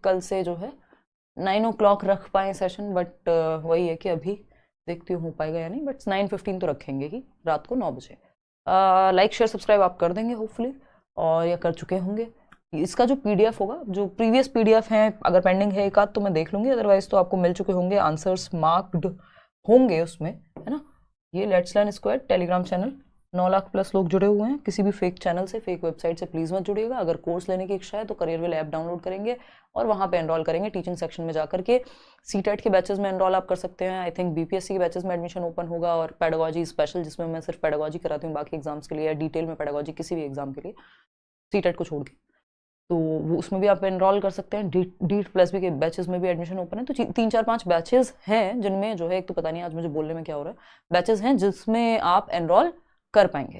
कल से जो है 9 o'clock रख पाए सेशन, बट वही है कि अभी देखती हूँ हो पाएगा या नहीं, बट 9:15 तो रखेंगे ही, रात को 9 बजे। लाइक शेयर सब्सक्राइब आप कर देंगे होपफुली, और या कर चुके होंगे। इसका जो पीडीएफ होगा, जो प्रीवियस पीडीएफ है, अगर पेंडिंग है एक आध तो मैं देख लूँगी, अदरवाइज तो आपको मिल चुके होंगे, आंसर्स मार्क्ड होंगे उसमें, है ना। ये let's learn squad Telegram channel, 9 lakh plus लोग जुड़े हुए हैं। किसी भी फेक चैनल से, फेक वेबसाइट से प्लीज़ मत जुड़िएगा। अगर कोर्स लेने की इच्छा है तो करियरविल ऐप डाउनलोड करेंगे और वहाँ पे एनरोल करेंगे। टीचिंग सेक्शन में जाकर के सीटेट के बैचेस में एनरोल आप कर सकते हैं। आई थिंक बीपीएससी के बैचेस में एडमिशन ओपन होगा, और पेडागोजी स्पेशल, जिसमें मैं सिर्फ पेडागोजी कराती हूँ, बाकी एग्जाम्स के लिए या डिटेल में पेडागोजी किसी भी एग्जाम के लिए सीटेट को छोड़ के, तो वो उसमें भी आप एनरोल कर सकते हैं। डीट प्लस बी के बैचेस में भी एडमिशन ओपन है। तो 3 4 5 बैचेस हैं जिनमें जो है, एक तो पता नहीं आज मुझे बोलने में क्या हो रहा है, बैचेस हैं जिसमें आप एनरोल कर पाएंगे।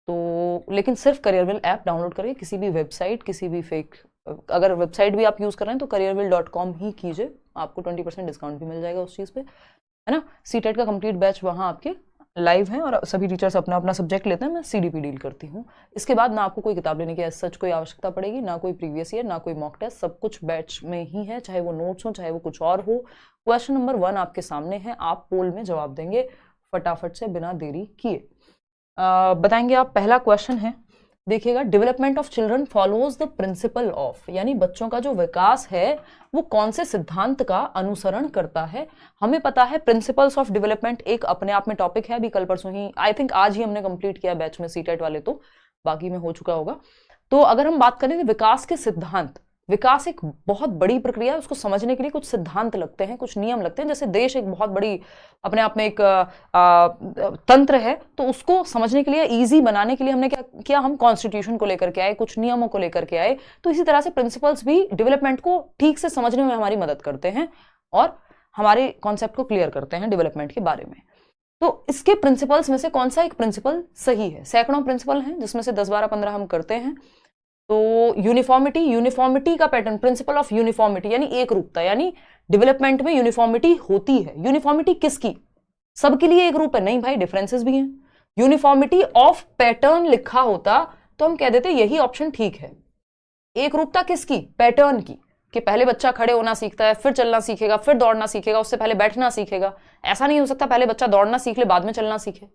तो लेकिन सिर्फ करियरविल ऐप डाउनलोड करिए, किसी भी वेबसाइट, किसी भी फेक, अगर वेबसाइट भी आप यूज़ कर रहे हैं तो careerville.com ही कीजिए, आपको 20% डिस्काउंट भी मिल जाएगा उस चीज़ पे, है ना। सीटेट का कंप्लीट बैच वहाँ आपके लाइव है, और सभी टीचर्स अपना अपना सब्जेक्ट लेते हैं, मैं सीडीपी डील करती हूँ। इसके बाद ना आपको कोई किताब लेने की सच कोई आवश्यकता पड़ेगी, ना कोई प्रीवियस ईयर, ना कोई मॉक टेस्ट, सब कुछ बैच में ही है, चाहे वो नोट्स हो, चाहे वो कुछ और हो। क्वेश्चन नंबर 1 आपके सामने है, आप पोल में जवाब देंगे फटाफट से बिना देरी किए। बताएंगे आप। पहला क्वेश्चन है, देखिएगा, development of children follows the principle of, यानी बच्चों का जो विकास है वो कौन से सिद्धांत का अनुसरण करता है। हमें पता है प्रिंसिपल्स ऑफ डेवलपमेंट एक अपने आप में टॉपिक है, अभी कल परसों ही, आई थिंक आज ही हमने कंप्लीट किया बैच में सीटेट वाले, तो बाकी में हो चुका होगा। तो अगर हम बात करें विकास के सिद्धांत, विकास एक बहुत बड़ी प्रक्रिया है, उसको समझने के लिए कुछ सिद्धांत लगते हैं, कुछ नियम लगते हैं। जैसे देश एक बहुत बड़ी अपने आप में एक तंत्र है, तो उसको समझने के लिए, इजी बनाने के लिए हमने क्या किया, हम कॉन्स्टिट्यूशन को लेकर के आए, कुछ नियमों को लेकर के आए। तो इसी तरह से प्रिंसिपल्स भी डेवलपमेंट को ठीक से समझने में हमारी मदद करते हैं और हमारे कॉन्सेप्ट को क्लियर करते हैं डेवलपमेंट के बारे में। तो इसके प्रिंसिपल्स में से कौन सा एक प्रिंसिपल सही है? सैकड़ों प्रिंसिपल हैं जिसमें से 10 12 15 हम करते हैं। तो यूनिफॉर्मिटी का पैटर्न, प्रिंसिपल ऑफ यूनिफॉर्मिटी यानी एक रूपता, यानी डेवलपमेंट में यूनिफॉर्मिटी होती है। यूनिफॉर्मिटी किसकी? सबके लिए एक रूप है? नहीं भाई, डिफरेंसेस भी हैं। यूनिफॉर्मिटी ऑफ पैटर्न लिखा होता तो हम कह देते यही ऑप्शन ठीक है। एक रूपता किसकी? पैटर्न की, कि पहले बच्चा खड़े होना सीखता है, फिर चलना सीखेगा, फिर दौड़ना सीखेगा, उससे पहले बैठना सीखेगा। ऐसा नहीं हो सकता पहले बच्चा दौड़ना सीख ले बाद में चलना सीखे,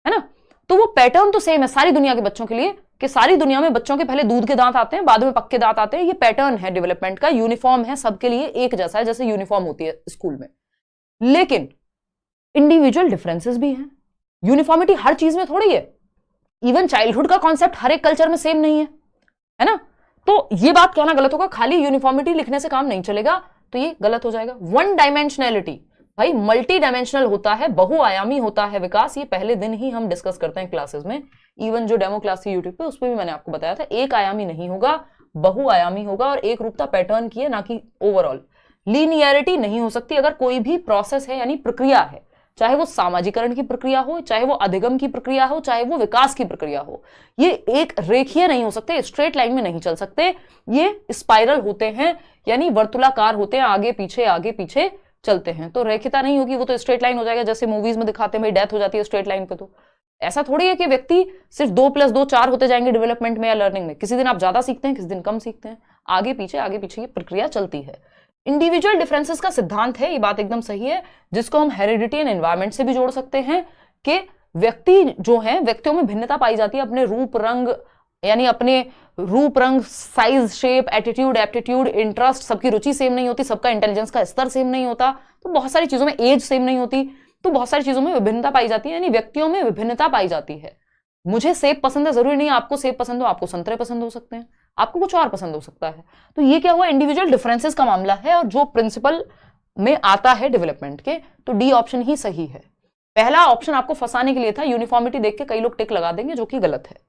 है ना। तो वो पैटर्न तो सेम है सारी दुनिया के बच्चों के लिए, कि सारी दुनिया में बच्चों के पहले दूध के दांत आते हैं, बाद में पक्के दांत आते हैं। ये पैटर्न है डेवलपमेंट का, यूनिफॉर्म है, सबके लिए एक जैसा है, जैसे यूनिफॉर्म होती है स्कूल में। लेकिन इंडिविजुअल डिफरेंसेस भी हैं। यूनिफॉर्मिटी हर चीज में थोड़ी है। इवन चाइल्डहुड का कॉन्सेप्ट हर एक कल्चर में सेम नहीं है ना। तो ये बात कहना गलत होगा, खाली यूनिफॉर्मिटी लिखने से काम नहीं चलेगा, तो ये गलत हो जाएगा। वन डायमेंशनैलिटी, भाई मल्टी डायमेंशनल होता है, बहुआयामी होता है विकास। ये पहले दिन ही हम डिस्कस करते हैं क्लासेस में, इवन जो डेमो क्लास थी यूट्यूब पे उस पर भी मैंने आपको बताया था। एक आयामी नहीं होगा, बहुआयामी होगा, और एक रूपता पैटर्न की है, ना कि ओवरऑल। लीनियरिटी नहीं हो सकती अगर कोई भी प्रोसेस है, यानी प्रक्रिया है, चाहे वो सामाजिकरण की प्रक्रिया हो, चाहे वो अधिगम की प्रक्रिया हो, चाहे वो विकास की प्रक्रिया हो। ये एक रेखीय नहीं हो सकते, स्ट्रेट लाइन में नहीं चल सकते, ये स्पाइरल होते हैं, यानी वर्तुलाकार होते हैं, आगे पीछे चलते हैं। तो रेखिता नहीं होगी, वो तो स्ट्रेट लाइन हो जाएगा, जैसे मूवीज में दिखाते हैं भाई डेथ हो जाती है स्ट्रेट लाइन पे। तो ऐसा थोड़ी है कि व्यक्ति सिर्फ 2 + 2 4 होते जाएंगे डेवलपमेंट में या लर्निंग में। किसी दिन आप ज्यादा सीखते हैं, किसी दिन कम सीखते हैं, आगे पीछे ये प्रक्रिया चलती है। इंडिविजुअल डिफरेंसेस का सिद्धांत है, ये बात एकदम सही है, जिसको हम हेरिडिटी एंड एनवायरमेंट से भी जोड़ सकते हैं, कि व्यक्ति जो है, व्यक्तियों में भिन्नता पाई जाती है अपने रूप रंग, यानी अपने रूप रंग, size, shape, attitude, aptitude, interest, सबकी रुचि सेम नहीं होती, सबका इंटेलिजेंस का स्तर सेम नहीं होता, तो बहुत सारी चीजों में एज सेम नहीं होती, तो बहुत सारी चीजों में विभिन्नता पाई जाती है, यानी व्यक्तियों में विभिन्नता पाई जाती है। मुझे सेब पसंद है, जरूरी नहीं आपको सेब पसंद हो, आपको संतरे पसंद हो सकते हैं, आपको कुछ और पसंद हो सकता है। तो ये क्या हुआ? इंडिविजुअल डिफरेंसेस का मामला है, और जो प्रिंसिपल में आता है डेवलपमेंट के, तो डी ऑप्शन ही सही है। पहला ऑप्शन आपको फंसाने के लिए था, यूनिफॉर्मिटी देख के कई लोग टिक लगा देंगे, जो कि गलत है।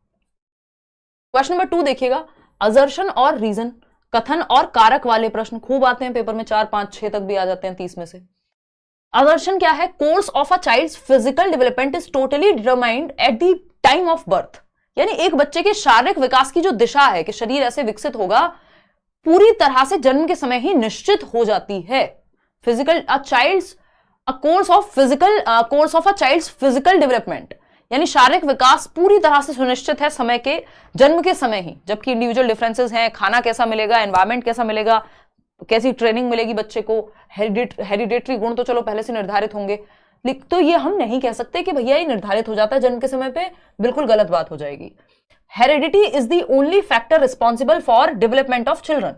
क्वेश्चन नंबर 2 देखिएगा, असर्शन और रीजन, कथन और कारक वाले प्रश्न खूब आते हैं पेपर में, 4 5 6 तक भी आ जाते हैं 30 में से। असर्शन क्या है? Course of a child's physical development is totally determined at the time of birth, यानी एक बच्चे के शारीरिक विकास की जो दिशा है कि शरीर ऐसे विकसित होगा, पूरी तरह से जन्म के समय ही निश्चित हो जाती है। Physical course of a child's physical development, यानी शारीरिक विकास पूरी तरह से सुनिश्चित है समय के, जन्म के समय ही, जबकि इंडिविजुअल डिफरेंसेस हैं, खाना कैसा मिलेगा, एनवायरमेंट कैसा मिलेगा, कैसी ट्रेनिंग मिलेगी बच्चे को, हेरिडेटरी गुण तो चलो पहले से निर्धारित होंगे, तो ये हम नहीं कह सकते कि भैया ये निर्धारित हो जाता है जन्म के समय पे, बिल्कुल गलत बात हो जाएगी। Heredity is the only factor responsible for development of children.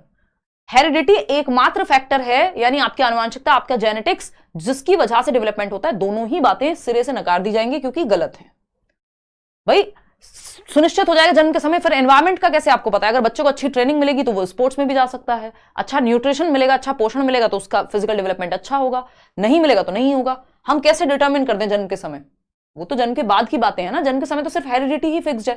Heredity एकमात्र फैक्टर है, यानी आपकी आनुवंशिकता, आपका जेनेटिक्स, जिसकी वजह से डेवलपमेंट होता है। दोनों ही बातें सिरे से नकार दी जाएंगी क्योंकि गलत है। भाई सुनिश्चित हो जाएगा जन्म के समय। फिर एनवायरमेंट का कैसे आपको पता है? अगर बच्चों को अच्छी ट्रेनिंग मिलेगी तो वो स्पोर्ट्स में भी जा सकता है, अच्छा न्यूट्रिशन मिलेगा, अच्छा पोषण मिलेगा तो उसका फिजिकल डेवलपमेंट अच्छा होगा, नहीं मिलेगा तो नहीं होगा। हम कैसे डिटरमिन कर दें जन्म के समय? वो तो जन्म के बाद की बातें हैं ना, जन्म के समय तो सिर्फ हेरिडिटी ही फिक्स्ड है।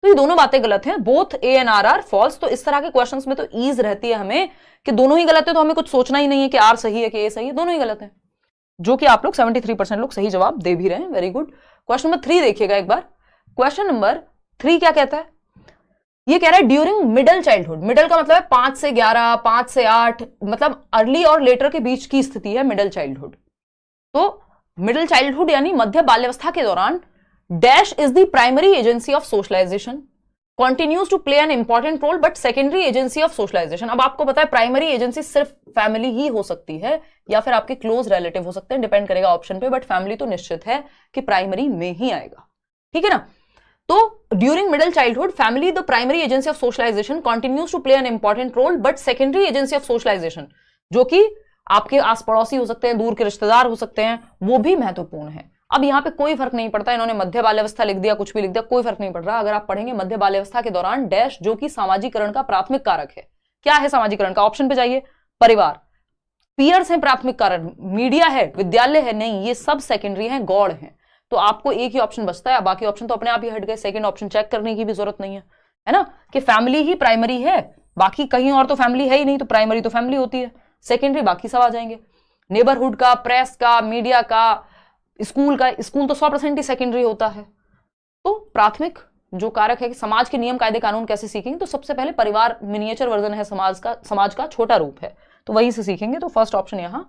तो ये दोनों बातें गलत हैं, both A and R are false. तो इस तरह के क्वेश्चंस में तो ईज रहती है हमें कि दोनों ही गलत है, तो हमें कुछ सोचना ही नहीं है कि आर सही है कि ए सही है, दोनों ही गलत है, जो कि आप लोग 73% लोग सही जवाब दे भी रहे हैं। Very good. क्वेश्चन नंबर 3 देखिएगा एक बार। क्वेश्चन नंबर 3 क्या कहता है? ये कह रहा है ड्यूरिंग मिडल चाइल्डहुड। मिडल का मतलब है 5 से 11, 5 से 8, मतलब अर्ली और लेटर के बीच की स्थिति है मिडल चाइल्डहुड। तो मिडल चाइल्डहुड यानी मध्य बाल्यावस्था के दौरान dash is the primary agency of socialisation, continues to play an important role but secondary agency of socialisation. अब आपको पता है प्राइमरी एजेंसी सिर्फ फैमिली ही हो सकती है या फिर आपके क्लोज रिलेटिव हो सकते हैं, डिपेंड करेगा ऑप्शन पे, बट फैमिली तो निश्चित है कि प्राइमरी में ही आएगा, ठीक है ना। तो during middle childhood family the primary agency of socialisation continues to play an important role but secondary agency of socialisation, जो कि आपके आस पड़ोसी हो सकते हैं, दूर के रिश्तेदार हो सकते हैं, वो भी महत्वपूर्ण है। अब यहां पे कोई फर्क नहीं पड़ता, इन्होंने मध्य बाल्यावस्था लिख दिया, कुछ भी लिख दिया, कोई फर्क नहीं पड़ रहा। अगर आप पढ़ेंगे मध्य बाल्यावस्था के दौरान डैश, जो कि सामाजिकरण का प्राथमिक कारक है। क्या है सामाजिकरण का? ऑप्शन पे जाइए। परिवार, पीयर्स है प्राथमिक कारण, मीडिया है, विद्यालय है, नहीं, ये सब सेकेंडरी है, गौड़ है। तो आपको एक ही ऑप्शन बचता है, बाकी ऑप्शन तो अपने आप ही हट गए, सेकंड ऑप्शन चेक करने की भी जरूरत नहीं है ना, कि फैमिली ही प्राइमरी है, बाकी कहीं और तो फैमिली है ही नहीं, तो प्राइमरी तो फैमिली होती है, सेकेंडरी बाकी सब आ जाएंगे। नेबरहुड का, प्रेस का, मीडिया का, स्कूल का, स्कूल तो 100% ही सेकेंडरी होता है। तो प्राथमिक जो कारक है कि समाज के नियम कायदे कानून कैसे सीखेंगे, तो सबसे पहले परिवार मिनिएचर वर्जन है समाज का छोटा रूप है, तो वहीं से सीखेंगे। तो फर्स्ट ऑप्शन यहां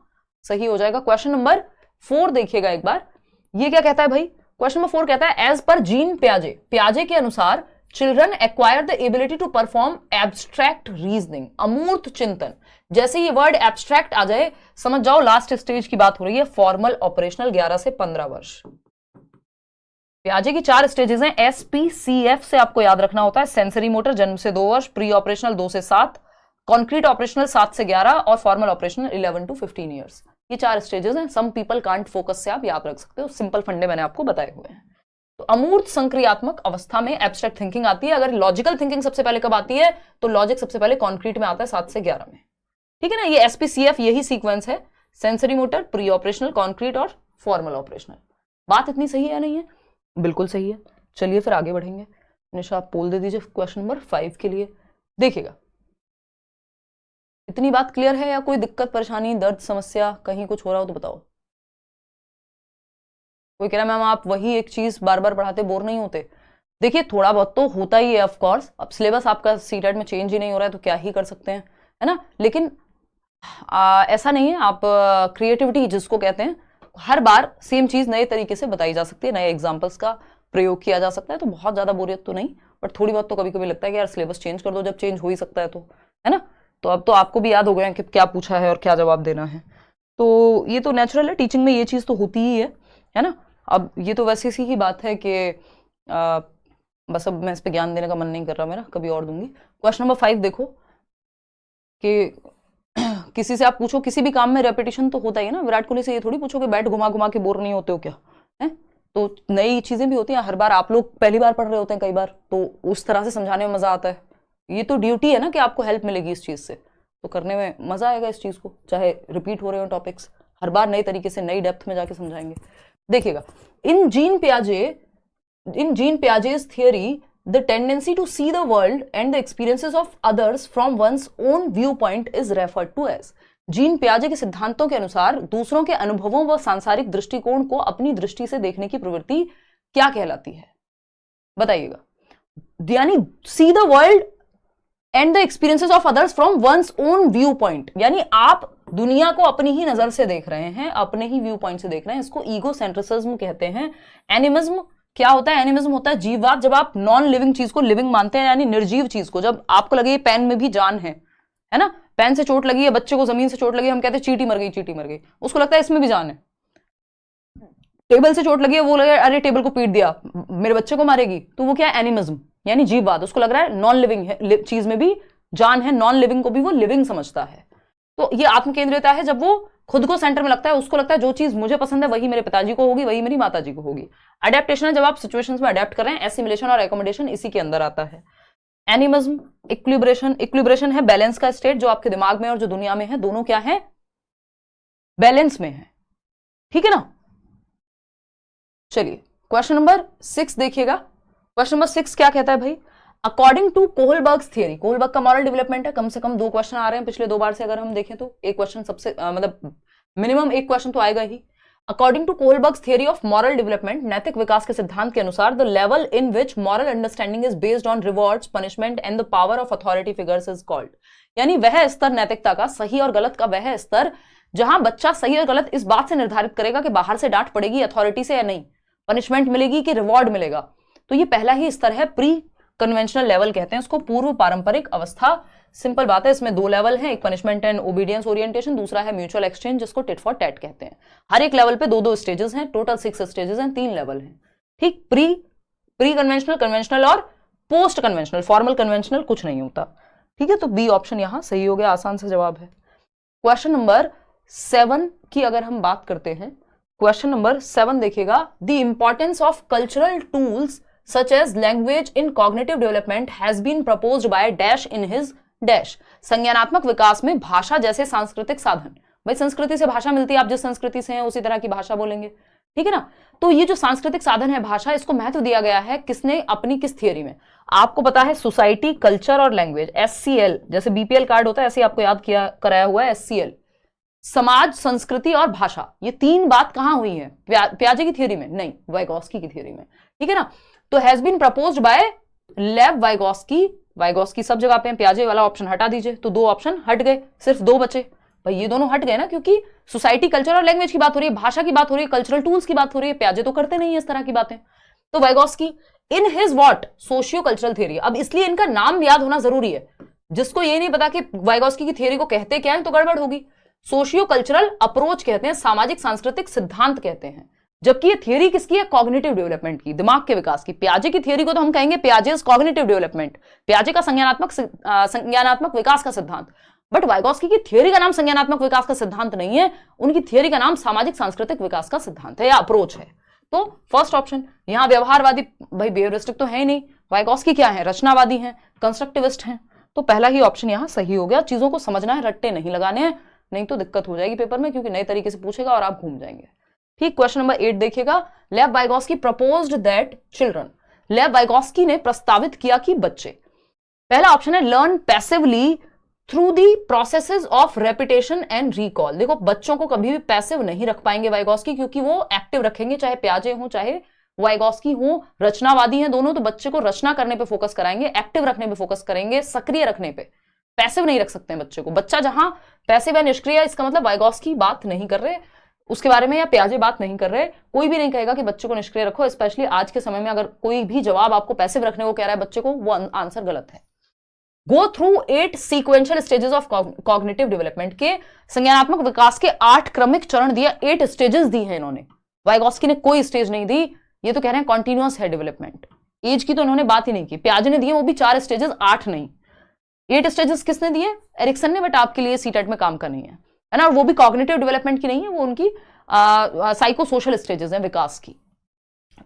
सही हो जाएगा। क्वेश्चन नंबर 4 देखिएगा एक बार। ये क्या कहता है भाई? क्वेश्चन नंबर 4 कहता है एज पर जीन प्याजे के अनुसार children acquire the ability to perform abstract reasoning, अमूर्त चिंतन। जैसे ये वर्ड एब्स्ट्रैक्ट आ जाए समझ जाओ लास्ट स्टेज की बात हो रही है, फॉर्मल ऑपरेशनल 11 से 15 वर्ष। प्याजे की 4 स्टेजेस हैं, SPCF से आपको याद रखना होता है। सेंसरी मोटर जन्म से 2 वर्ष, प्री ऑपरेशनल 2 से 7, कॉन्क्रीट ऑपरेशनल 7 से 11 और फॉर्मल ऑपरेशनल 11 to 15 ईयर्स। ये 4 स्टेजेस हैं। सम पीपल कांट फोकस से आप याद रख सकते हो, सिंपल फंडे मैंने आपको बताए हुए हैं। तो अमूर्त संक्रियात्मक अवस्था में एब्स्ट्रैक्ट थिंकिंग आती है। अगर लॉजिकल थिंकिंग सबसे पहले कब आती है, तो लॉजिक सबसे पहले कॉन्क्रीट में आता है 7 से 11 में, ठीक है ना। ये SPCF यही सीक्वेंस है, sensory motor, pre operational, concrete और फॉर्मल ऑपरेशनल। बात इतनी सही है नहीं है? बिल्कुल सही है। चलिए फिर आगे बढ़ेंगे। निशा आप पोल दे दीजिए क्वेश्चन नंबर 5 के लिए। देखिएगा, इतनी बात क्लियर है या कोई दिक्कत परेशानी, दर्द, समस्या, कहीं कुछ हो रहा हो तो बताओ। कोई कह रहा मैम आप वही एक चीज बार बार पढ़ाते बोर नहीं होते? देखिए थोड़ा बहुत तो होता ही है ऑफ कोर्स। अब सिलेबस आपका सीटेट में चेंज ही नहीं हो रहा है तो क्या ही कर सकते हैं, है ना। लेकिन ऐसा नहीं है, आप क्रिएटिविटी जिसको कहते हैं, हर बार सेम चीज नए तरीके से बताई जा सकती है, नए एग्जाम्पल्स का प्रयोग किया जा सकता है। तो बहुत ज्यादा बोरियत तो नहीं, बट थोड़ी बहुत तो कभी कभी लगता है कि यार सिलेबस चेंज कर दो, जब चेंज हो ही सकता है तो, है ना। तो अब तो आपको भी याद हो गया कि क्या पूछा है और क्या जवाब देना है। तो ये तो नेचुरल है, टीचिंग में ये चीज तो होती ही है ना। अब ये तो वैसी सी ही बात है कि बस अब मैं इस पर ज्ञान देने का मन नहीं कर रहा मेरा, कभी और दूंगी। क्वेश्चन नंबर 5 देखो कि किसी से आप पूछो किसी भी काम में रेपिटेशन तो होता ही है ना। विराट कोहली से ये थोड़ी पूछो कि बैट घुमा घुमा के बोर नहीं होते हो क्या, है। तो नई चीजें भी होती हैं हर बार। आप लोग पहली बार पढ़ रहे होते हैं कई बार, तो उस तरह से समझाने में मजा आता है। ये तो ड्यूटी है ना कि आपको हेल्प मिलेगी इस चीज से, तो करने में मजा आएगा इस चीज को, चाहे रिपीट हो रहे हो टॉपिक्स, हर बार नई तरीके से नई डेप्थ में जाके समझाएंगे। देखिएगा, इन gene पियाजे's theory, the tendency to see the world and the experiences of others from one's own viewpoint is referred to as। Jean पियाजे के सिद्धांतों के अनुसार दूसरों के अनुभवों व सांसारिक दृष्टिकोण को अपनी दृष्टि से देखने की प्रवृत्ति क्या कहलाती है, बताइएगा। यानी see the world and the experiences of others from one's own view point, यानी आप दुनिया को अपनी ही नजर से देख रहे हैं, अपने ही व्यू पॉइंट से देख रहे हैं। इसको ईगोसेंट्रिसिज्म कहते हैं। एनिमिज्म क्या होता है? एनिमिज्म होता है जीववाद, जब आप नॉन लिविंग चीज को लिविंग मानते हैं, यानी निर्जीव चीज को। जब आपको लगे पेन में भी जान है ना, पेन से चोट लगी है, बच्चे को जमीन से चोट लगी, हम कहते हैं चींटी मर गई, चींटी मर गई, उसको लगता है इसमें भी जान है। टेबल से चोट लगी है, वो लगे अरे टेबल को पीट दिया, मेरे बच्चे को मारेगी, तो वो क्या है, एनिमिज्म यानी जीववाद, उसको लग रहा है नॉन लिविंग है, चीज में भी जान है, नॉन लिविंग को भी वो लिविंग समझता है। तो ये आत्मकेंद्रियता है, जब वो खुद को सेंटर में लगता है, उसको लगता है जो चीज मुझे पसंद है वही मेरे पिताजी को होगी, वही मेरी माताजी को होगी। अडेप्टेशन है जब आप सिचुएशंस में अडेप्ट कर रहे हैं, एसिमिलेशन और एकोमोडेशन इसी के अंदर आता है। एनिमिज्म, इक्विलिब्रेशन, इक्विलिब्रेशन है बैलेंस का स्टेट, जो आपके दिमाग में और जो दुनिया में है दोनों क्या है, बैलेंस में है, ठीक है ना। चलिए क्वेश्चन नंबर 6 देखिएगा। क्वेश्चन नंबर 6 क्या कहता है भाई, according to Kohlberg's theory, Kohlberg का मॉरल डेवलपमेंट है, कम से कम 2 क्वेश्चन आ रहे हैं पिछले 2 बार से, अगर हम देखें तो एक क्वेश्चन सबसे मतलब मिनिमम एक क्वेश्चन तो आएगा ही। According to Kohlberg's theory of moral development, नैतिक विकास के सिद्धांत के अनुसार, the level in which moral understanding is based on rewards, punishment and the power of authority figures is called, यानी वह स्तर नैतिकता का, सही और गलत का वह स्तर जहां बच्चा सही और गलत इस बात से निर्धारित करेगा कि बाहर से डांट पड़ेगी अथॉरिटी से या नहीं, पनिशमेंट मिलेगी कि रिवॉर्ड मिलेगा, तो ये पहला ही स्तर है, प्री कन्वेंशनल लेवल कहते हैं उसको, पूर्व पारंपरिक अवस्था। सिंपल बात है, इसमें 2 लेवल हैं, एक पनिशमेंट एंड ओबीडियंस ओरिएंटेशन, दूसरा है म्यूचुअल एक्सचेंज जिसको टिट फॉर टैट कहते हैं। हर एक लेवल पे 2-2 स्टेजेस हैं, टोटल 6 स्टेजेस हैं, 3 लेवल हैं, ठीक। प्री कन्वेंशनल, कन्वेंशनल और पोस्ट कन्वेंशनल, फॉर्मल कन्वेंशनल कुछ नहीं होता, ठीक है। तो बी ऑप्शन यहां सही हो गया, आसान सा जवाब है। क्वेश्चन नंबर 7 की अगर हम बात करते हैं, क्वेश्चन नंबर 7 देखिएगा, the importance of cultural tools such as language in cognitive development has been proposed by dash in his dash, संज्ञानात्मक विकास में भाषा जैसे सांस्कृतिक साधन, भाई संस्कृति से भाषा मिलती है, आप जिस संस्कृति से हैं उसी तरह की भाषा बोलेंगे, ठीक है ना। तो ये जो सांस्कृतिक साधन है भाषा, इसको महत्व दिया गया है किसने, अपनी किस थियरी में, आपको पता है सोसाइटी, कल्चर और लैंग्वेज, SCL, जैसे BPL कार्ड होता है ऐसे आपको याद किया कराया हुआ है SCL, समाज, संस्कृति और भाषा, ये 3 बात कहां हुई है, पियाजे की थियरी में नहीं, वाइगॉस्की की थियरी में, ठीक है ना। तो हैज बीन प्रपोज्ड बाय लेव वाइगॉस्की, वाइगॉस्की सब जगह पे, पियाजे वाला ऑप्शन हटा दीजिए, तो 2 ऑप्शन हट गए, सिर्फ 2 बचे भाई, ये दोनों हट गए ना, क्योंकि सोसाइटी, कल्चर और लैंग्वेज की बात हो रही है, भाषा की बात हो रही है, कल्चरल टूल्स की बात हो रही है, पियाजे तो करते नहीं है इस तरह की बातें। तो Vygotsky in his what, socio cultural theory, अब इसलिए इनका नाम याद होना जरूरी है, जिसको ये नहीं पता कि वाइगॉस्की की थियरी को कहते क्या है तो गड़बड़ होगी। सोशियो कल्चरल अप्रोच कहते हैं, सामाजिक सांस्कृतिक सिद्धांत कहते हैं, जबकि ये थियरी किसकी है, कॉग्निटिव डेवलपमेंट की, दिमाग के विकास की। पियाजे की थियरी को तो हम कहेंगे पियाजेस कॉग्निटिव डेवलपमेंट, पियाजे का संज्ञानात्मक विकास का सिद्धांत, बट वाइगॉस्की की थियरी का नाम संज्ञानात्मक विकास का सिद्धांत नहीं है, उनकी थियरी का नाम सामाजिक सांस्कृतिक विकास का सिद्धांत है या अप्रोच है। तो फर्स्ट ऑप्शन यहां व्यवहारवादी, भाई बिहेवियरिस्टिक तो है ही नहीं, वाइगॉस्की क्या है, रचनावादी हैं, कंस्ट्रक्टिविस्ट हैं, तो पहला ही ऑप्शन यहां सही हो गया। चीजों को समझना है, रट्टे नहीं लगाने हैं, नहीं तो दिक्कत हो जाएगी पेपर में, क्योंकि नए तरीके से पूछेगा और आप घूम जाएंगे, ठीक। क्वेश्चन नंबर 8 देखिएगा, लेव वाइगॉस्की प्रपोज्ड दैट चिल्ड्रन, लेव वाइगॉस्की ने प्रस्तावित किया कि बच्चे, पहला ऑप्शन है learn passively through the processes of repetition and recall. देखो बच्चों को कभी भी पैसिव नहीं रख पाएंगे वाइगॉस्की, क्योंकि वो एक्टिव रखेंगे, चाहे पियाजे हो चाहे वाइगॉस्की हो, रचनावादी हैं दोनों, तो बच्चे को रचना करने पे फोकस कराएंगे, एक्टिव रखने पे फोकस करेंगे, सक्रिय रखने पे, पैसिव नहीं रख सकते हैं बच्चे को। बच्चा जहां पैसिव या निष्क्रिय, इसका मतलब वाइगॉस्की बात नहीं कर रहे उसके बारे में, या पियाजे बात नहीं कर रहे, कोई भी नहीं कहेगा कि बच्चे को निष्क्रिय रखो, स्पेशली आज के समय में अगर कोई भी जवाब आपको पैसिव रखने को कह रहा है बच्चे को, वो आंसर गलत है। Go through 8 sequential stages of cognitive development, के संज्ञानात्मक विकास के 8 क्रमिक चरण दिया, 8 स्टेजेस दी है इन्होंने, वाइगॉस्की ने कोई स्टेज नहीं दी, ये तो कह रहे हैं कॉन्टिन्यूअस है डेवलपमेंट, एज की तो इन्होंने बात ही नहीं की। पियाजे ने दिए वो भी 4 स्टेजेस, 8 नहीं, 8 स्टेजेस किसने दिए, एरिक्सन ने, बट आपके लिए सीटेट में काम का नहीं है ना, वो भी कॉग्निटिव डेवलपमेंट की नहीं है, वो उनकी साइको सोशल स्टेजेस हैं विकास की।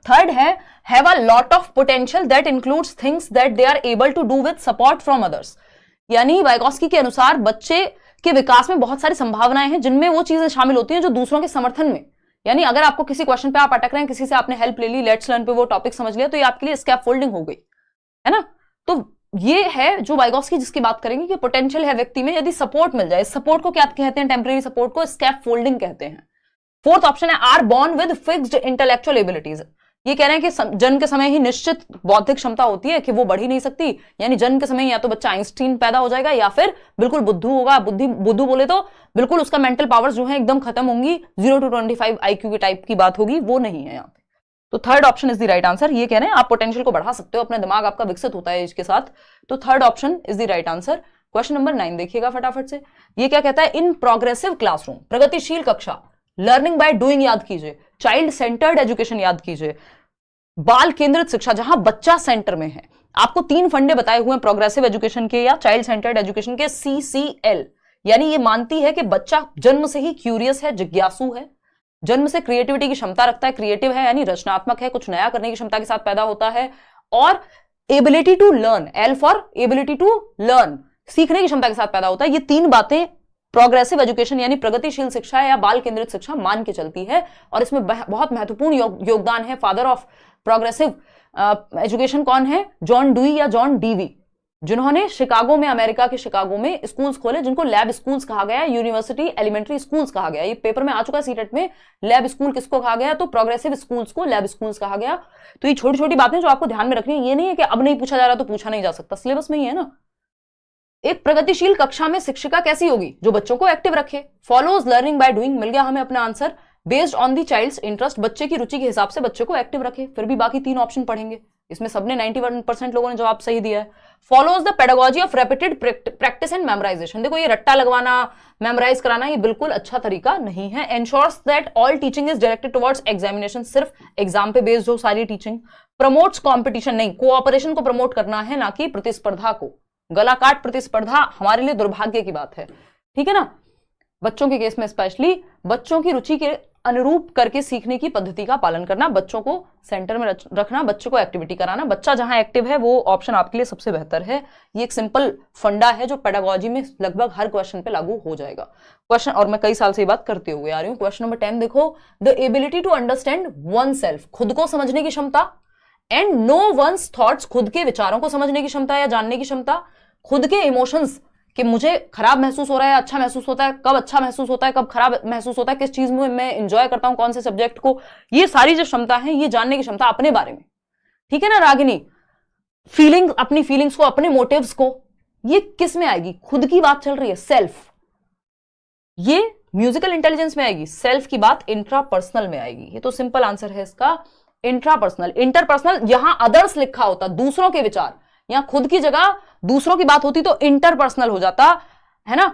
थर्ड है have a lot of potential that includes things that they are able to do with support from others, यानी वाइगॉस्की के अनुसार बच्चे के विकास में बहुत सारी संभावनाएं हैं जिनमें वो चीजें शामिल होती हैं जो दूसरों के समर्थन में, यानी अगर आपको किसी क्वेश्चन पे आप अटक रहे हैं, किसी से आपने हेल्प ले ली, लेट्स लर्न पे वो टॉपिक समझ लिया, तो ये आपके लिए स्कैफोल्डिंग हो गई, है ना। तो ये है जो वाइगॉस्की जिसकी बात करेंगे कि पोटेंशियल है व्यक्ति में, यदि सपोर्ट मिल जाए, सपोर्ट को क्या कहते हैं, टेम्परेरी सपोर्ट को स्कैफोल्डिंग कहते हैं। फोर्थ ऑप्शन है are born with fixed intellectual abilities, ये कह रहे हैं कि जन्म के समय ही निश्चित बौद्धिक क्षमता होती है कि वो बढ़ ही नहीं सकती, यानी जन्म के समय या तो बच्चा आइंस्टीन पैदा हो जाएगा या फिर बिल्कुल बुद्धू होगा, बुद्धू बोले तो बिल्कुल उसका मेंटल पावर्स जो है एकदम खत्म होंगी, 0 to 25 IQ की टाइप की बात होगी, वो नहीं है यहाँ पे। तो third option is the right answer. ये कह रहे हैं आप पोटेंशियल को बढ़ा सकते हो, अपना दिमाग आपका विकसित होता है एज के साथ, तो third option is the right answer. Question number 9 देखिएगा फटाफट से। ये क्या कहता है, इन प्रोग्रेसिव क्लासरूम, प्रगतिशील कक्षा, लर्निंग बाय डूइंग याद कीजिए, चाइल्ड सेंटर्ड एजुकेशन याद कीजिए, बाल केंद्रित शिक्षा जहां बच्चा सेंटर में है। आपको 3 फंडे बताए हुए हैं प्रोग्रेसिव एजुकेशन के या चाइल्ड सेंटर्ड एजुकेशन के, CCL, यानी ये मानती है कि बच्चा जन्म से ही क्यूरियस है, जिज्ञासु है, जन्म से क्रिएटिविटी की क्षमता रखता है, क्रिएटिव है यानी रचनात्मक है, कुछ नया करने की क्षमता के साथ पैदा होता है, और ability to learn, L for ability to learn, सीखने की क्षमता के साथ पैदा होता है। ये 3 बातें प्रोग्रेसिव एजुकेशन यानी प्रगतिशील शिक्षा या बाल केंद्रित शिक्षा मान के चलती है, और इसमें बहुत महत्वपूर्ण योगदान है। फादर ऑफ प्रोग्रेसिव एजुकेशन कौन है, जॉन डुई या जॉन डीवी, जिन्होंने शिकागो में, अमेरिका के शिकागो में स्कूल्स खोले जिनको लैब स्कूल्स कहा गया है, यूनिवर्सिटी एलिमेंट्री स्कूल्स कहा गया। ये पेपर में आ चुका है सीटेट में, लैब स्कूल किसको कहा गया, तो प्रोग्रेसिव स्कूल्स को लैब स्कूल्स कहा गया। तो ये छोटी छोटी बातें जो आपको ध्यान में रखनी है, ये नहीं है कि अब नहीं पूछा जा रहा तो पूछा नहीं जा सकता, सिलेबस में ही है ना। एक प्रगतिशील कक्षा में शिक्षिका कैसी होगी, जो बच्चों को एक्टिव रखे, फॉलोज लर्निंग बाय डूइंग, मिल गया हमें अपना answer, based on the child's interest, बच्चे की रुचि के हिसाब से बच्चे को एक्टिव रखे। फिर भी बाकी 3 ऑप्शन पढ़ेंगे, इसमें सबने 91% लोगों ने जवाब सही दिया है। Follows the pedagogy of repeated practice and memorisation, देखो ये रट्टा लगवाना, मेमोराइज कराना, ये बिल्कुल अच्छा तरीका नहीं है। Ensures that all teaching is directed towards examination, सिर्फ एग्जाम पे बेस्ड हो सारी टीचिंग। प्रमोट्स कॉम्पिटिशन, नहीं, कोऑपरेशन को प्रमोट करना है, ना कि प्रतिस्पर्धा को। गला काट प्रतिस्पर्धा हमारे लिए दुर्भाग्य की बात है, ठीक है ना। बच्चों के केस में स्पेशली बच्चों की रुचि के अनुरूप करके सीखने की पद्धति का पालन करना, बच्चों को सेंटर में रखना, बच्चों को एक्टिविटी कराना, बच्चा जहां एक्टिव है वो ऑप्शन आपके लिए सबसे बेहतर है। ये एक सिंपल फंडा है जो पेडागोजी में लगभग हर क्वेश्चन पे लागू हो जाएगा क्वेश्चन, और मैं कई साल से ये बात करते हुए आ रही हूँ। क्वेश्चन नंबर 10 देखो, the ability to understand oneself, खुद को समझने की क्षमता, एंड नो वंस थॉट्स, खुद के विचारों को समझने की क्षमता या जानने की क्षमता, खुद के इमोशंस कि मुझे खराब महसूस हो रहा है, अच्छा महसूस होता है, कब अच्छा महसूस होता है, कब खराब महसूस होता है, किस चीज में मैं एंजॉय करता हूं, कौन से सब्जेक्ट को, ये सारी जो क्षमता है, ये जानने की क्षमता अपने बारे में, ठीक है ना रागिनी। फीलिंग, अपनी फीलिंग्स को, अपने मोटिव्स को, ये किस में आएगी, खुद की बात चल रही है, सेल्फ, ये म्यूजिकल इंटेलिजेंस में आएगी। सेल्फ की बात इंट्रापर्सनल में आएगी। ये तो सिंपल आंसर है इसका, इंट्रापर्सनल। इंटरपर्सनल, यहां अदर्स लिखा होता, दूसरों के विचार, यहां खुद की जगह दूसरों की बात होती तो इंटरपर्सनल हो जाता है ना,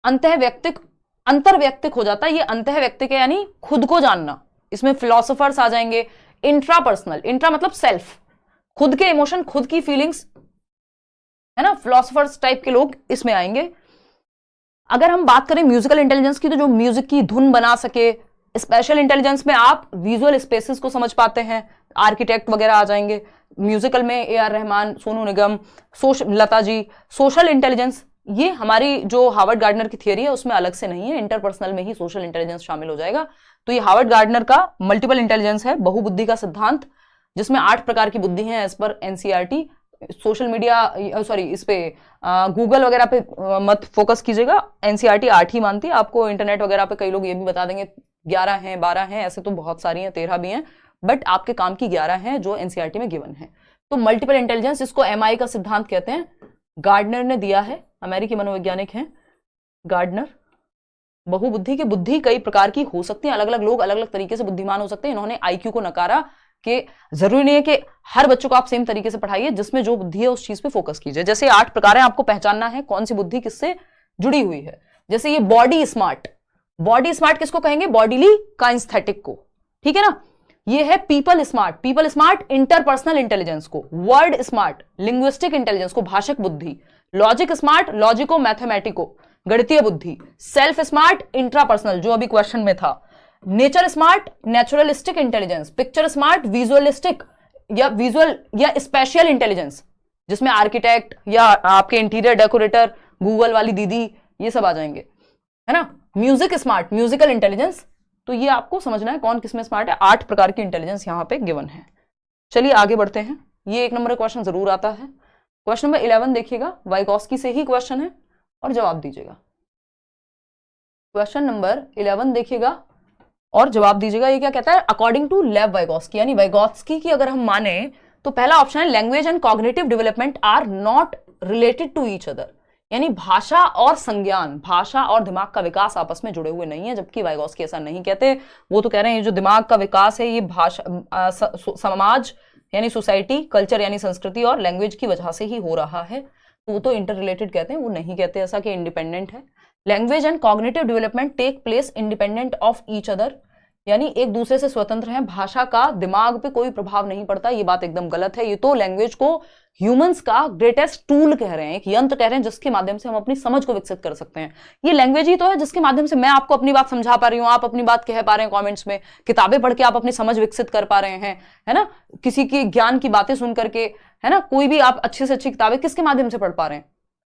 अंतर्वैयक्तिक हो जाता। ये अंतःवैयक्तिक है यानी खुद को जानना, इसमें फिलोसोफर्स आ जाएंगे। इंट्रापर्सनल, इंट्रा मतलब सेल्फ, खुद के इमोशन, खुद की फीलिंग्स, है ना, फिलोसोफर्स टाइप के लोग इसमें आएंगे। अगर हम बात करें म्यूजिकल इंटेलिजेंस की, तो जो म्यूजिक की धुन बना सके। स्पेशल इंटेलिजेंस में आप विजुअल स्पेसेस को समझ पाते हैं, आर्किटेक्ट वगैरह आ जाएंगे। म्यूजिकल में AR Rahman, Sonu Nigam, Lata ji. Social intelligence, ये हमारी जो हार्वर्ड गार्डनर की थियरी है उसमें अलग से नहीं है, इंटरपर्सनल में ही सोशल इंटेलिजेंस शामिल हो जाएगा। तो ये हार्वर्ड गार्डनर का मल्टीपल इंटेलिजेंस है, बहुबुद्धि का सिद्धांत, जिसमें 8 प्रकार की बुद्धि है एज पर NCERT। सोशल मीडिया, सॉरी, इस पे गूगल वगैरह पे मत फोकस कीजिएगा, NCERT 8 ही मानती है। आपको इंटरनेट वगैरह पे कई लोग ये भी बता देंगे 11 हैं, 12 हैं, ऐसे तो बहुत सारी हैं, 13 भी हैं, बट आपके काम की 11 हैं जो NCERT में गिवन है। तो मल्टीपल इंटेलिजेंस, इसको MI का सिद्धांत कहते हैं, गार्डनर ने दिया है, अमेरिकी मनोवैज्ञानिक हैं गार्डनर। बहुबुद्धि की बुद्धि कई प्रकार की हो सकती है, अलग अलग लोग अलग अलग तरीके से बुद्धिमान हो सकते हैं। इन्होंने IQ को नकारा कि जरूरी नहीं है कि हर बच्चों को आप सेम तरीके से पढ़ाइए, जिसमें जो बुद्धि है उस चीज पे फोकस कीजिए। जैसे 8 प्रकार है, आपको पहचानना है कौन सी बुद्धि किससे जुड़ी हुई है। जैसे ये बॉडी स्मार्ट, बॉडी स्मार्ट किसको कहेंगे, बॉडीली काइंस्थेटिक को, ठीक है ना। ये है people smart, people smart interpersonal intelligence को। वर्ड स्मार्ट, लिंग्विस्टिक इंटेलिजेंस को, भाषक बुद्धि। लॉजिक स्मार्ट, लॉजिको मैथमेटिको, गणितीय बुद्धि। सेल्फ स्मार्ट, इंट्रापर्सनल, जो अभी क्वेश्चन में था। Nature smart, naturalistic intelligence. Picture smart, visualistic या विजुअल या स्पेशियल इंटेलिजेंस, जिसमें आर्किटेक्ट या आपके इंटीरियर डेकोरेटर, गूगल वाली दीदी, ये सब आ जाएंगे, है ना। Music smart, musical intelligence. तो ये आपको समझना है कौन किसमें स्मार्ट है। 8 प्रकार की इंटेलिजेंस यहां पे गिवन है। चलिए आगे बढ़ते हैं। ये 1 नंबर का क्वेश्चन जरूर आता है। क्वेश्चन नंबर 11 देखिएगा, वाइगॉस्की से ही क्वेश्चन है और जवाब दीजिएगा। क्वेश्चन नंबर 11 देखिएगा और जवाब दीजिएगा। ये क्या कहता है, अकॉर्डिंग टू लेव वाइगॉस्की, यानी वाइगॉस्की की अगर हम माने तो पहला ऑप्शन है language and cognitive development are not related to each other, यानी भाषा और संज्ञान, भाषा और दिमाग का विकास आपस में जुड़े हुए नहीं है, जबकि वाइगॉस्की ऐसा नहीं कहते। वो तो कह रहे हैं ये जो दिमाग का विकास है ये भाषा, समाज यानी सोसाइटी, कल्चर यानी संस्कृति और लैंग्वेज की वजह से ही हो रहा है। तो वो तो इंटर रिलेटेड कहते हैं, वो नहीं कहते ऐसा कि इंडिपेंडेंट है। Language and cognitive development take place independent of each other, यानी एक दूसरे से स्वतंत्र हैं, भाषा का दिमाग पे कोई प्रभाव नहीं पड़ता, ये बात एकदम गलत है। ये तो लैंग्वेज को ह्यूमंस का ग्रेटेस्ट टूल कह रहे हैं, एक यंत्र कह रहे हैं जिसके माध्यम से हम अपनी समझ को विकसित कर सकते हैं। ये लैंग्वेज ही तो है जिसके माध्यम से मैं आपको अपनी बात समझा पा रही हूँ, आप अपनी बात कह पा रहे हैं कमेंट्स में, किताबें पढ़ के आप अपनी समझ विकसित कर पा रहे हैं, है ना, किसी की ज्ञान की बातें सुन करके, है ना, कोई भी आप अच्छी से अच्छी किताबें किसके माध्यम से पढ़ पा रहे हैं,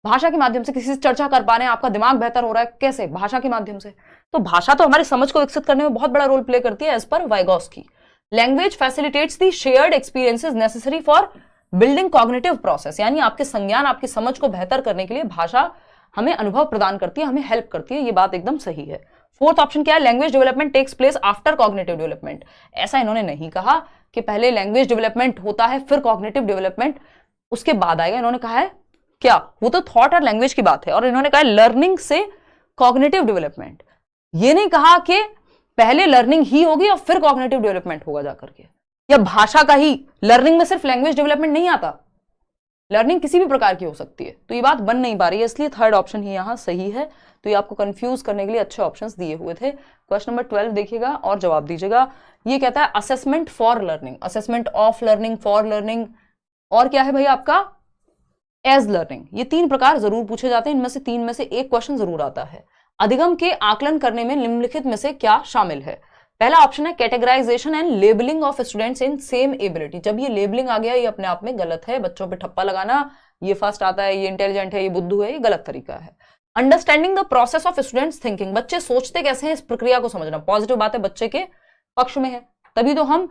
भाषा के माध्यम से। किसी से चर्चा कर पा रहे हैं, आपका दिमाग बेहतर हो रहा है, कैसे, भाषा के माध्यम से। तो भाषा तो हमारी समझ को विकसित करने में बहुत बड़ा रोल प्ले करती है एज पर Vygotsky. Language facilitates the shared experiences necessary for building cognitive process, यानी आपके संज्ञान, आपकी समझ को बेहतर करने के लिए भाषा हमें अनुभव प्रदान करती है, हमें हेल्प करती है, ये बात एकदम सही है। फोर्थ ऑप्शन क्या है, language development takes place after cognitive development. ऐसा इन्होंने नहीं कहा कि पहले लैंग्वेज डेवलपमेंट होता है फिर कॉग्निटिव डेवलपमेंट उसके बाद आएगा। इन्होंने कहा है क्या, वो तो थॉट और लैंग्वेज की बात है, और इन्होंने कहा लर्निंग से कॉग्निटिव डेवलपमेंट। ये नहीं कहा कि पहले लर्निंग ही होगी और फिर कॉग्निटिव डेवलपमेंट होगा जाकर के, या भाषा का ही, लर्निंग में सिर्फ लैंग्वेज डेवलपमेंट नहीं आता, लर्निंग किसी भी प्रकार की हो सकती है। तो ये बात बन नहीं पा रही है, इसलिए थर्ड ऑप्शन ही यहां सही है। तो ये आपको कंफ्यूज करने के लिए अच्छे ऑप्शंस दिए हुए थे। क्वेश्चन नंबर 12 देखिएगा और जवाब दीजिएगा। ये कहता है assessment for learning, assessment of learning, for learning, और क्या है भाई आपका एज लर्निंग। ये 3 प्रकार जरूर पूछे जाते हैं, इनमें से 3 में से एक क्वेश्चन जरूर आता है। अधिगम के आकलन करने में निम्नलिखित में से क्या शामिल है। पहला ऑप्शन है categorisation and labelling of students in same ability. जब ये लेबलिंग आ गया, ये अपने आप में गलत है, बच्चों पे ठप्पा लगाना, ये फास्ट आता है, ये इंटेलिजेंट है, ये बुद्धू है, ये गलत तरीका है। Understanding the process of students thinking, बच्चे सोचते कैसे हैं, इस प्रक्रिया को समझना। पॉजिटिव बात है, बच्चे के पक्ष में है, तभी तो हम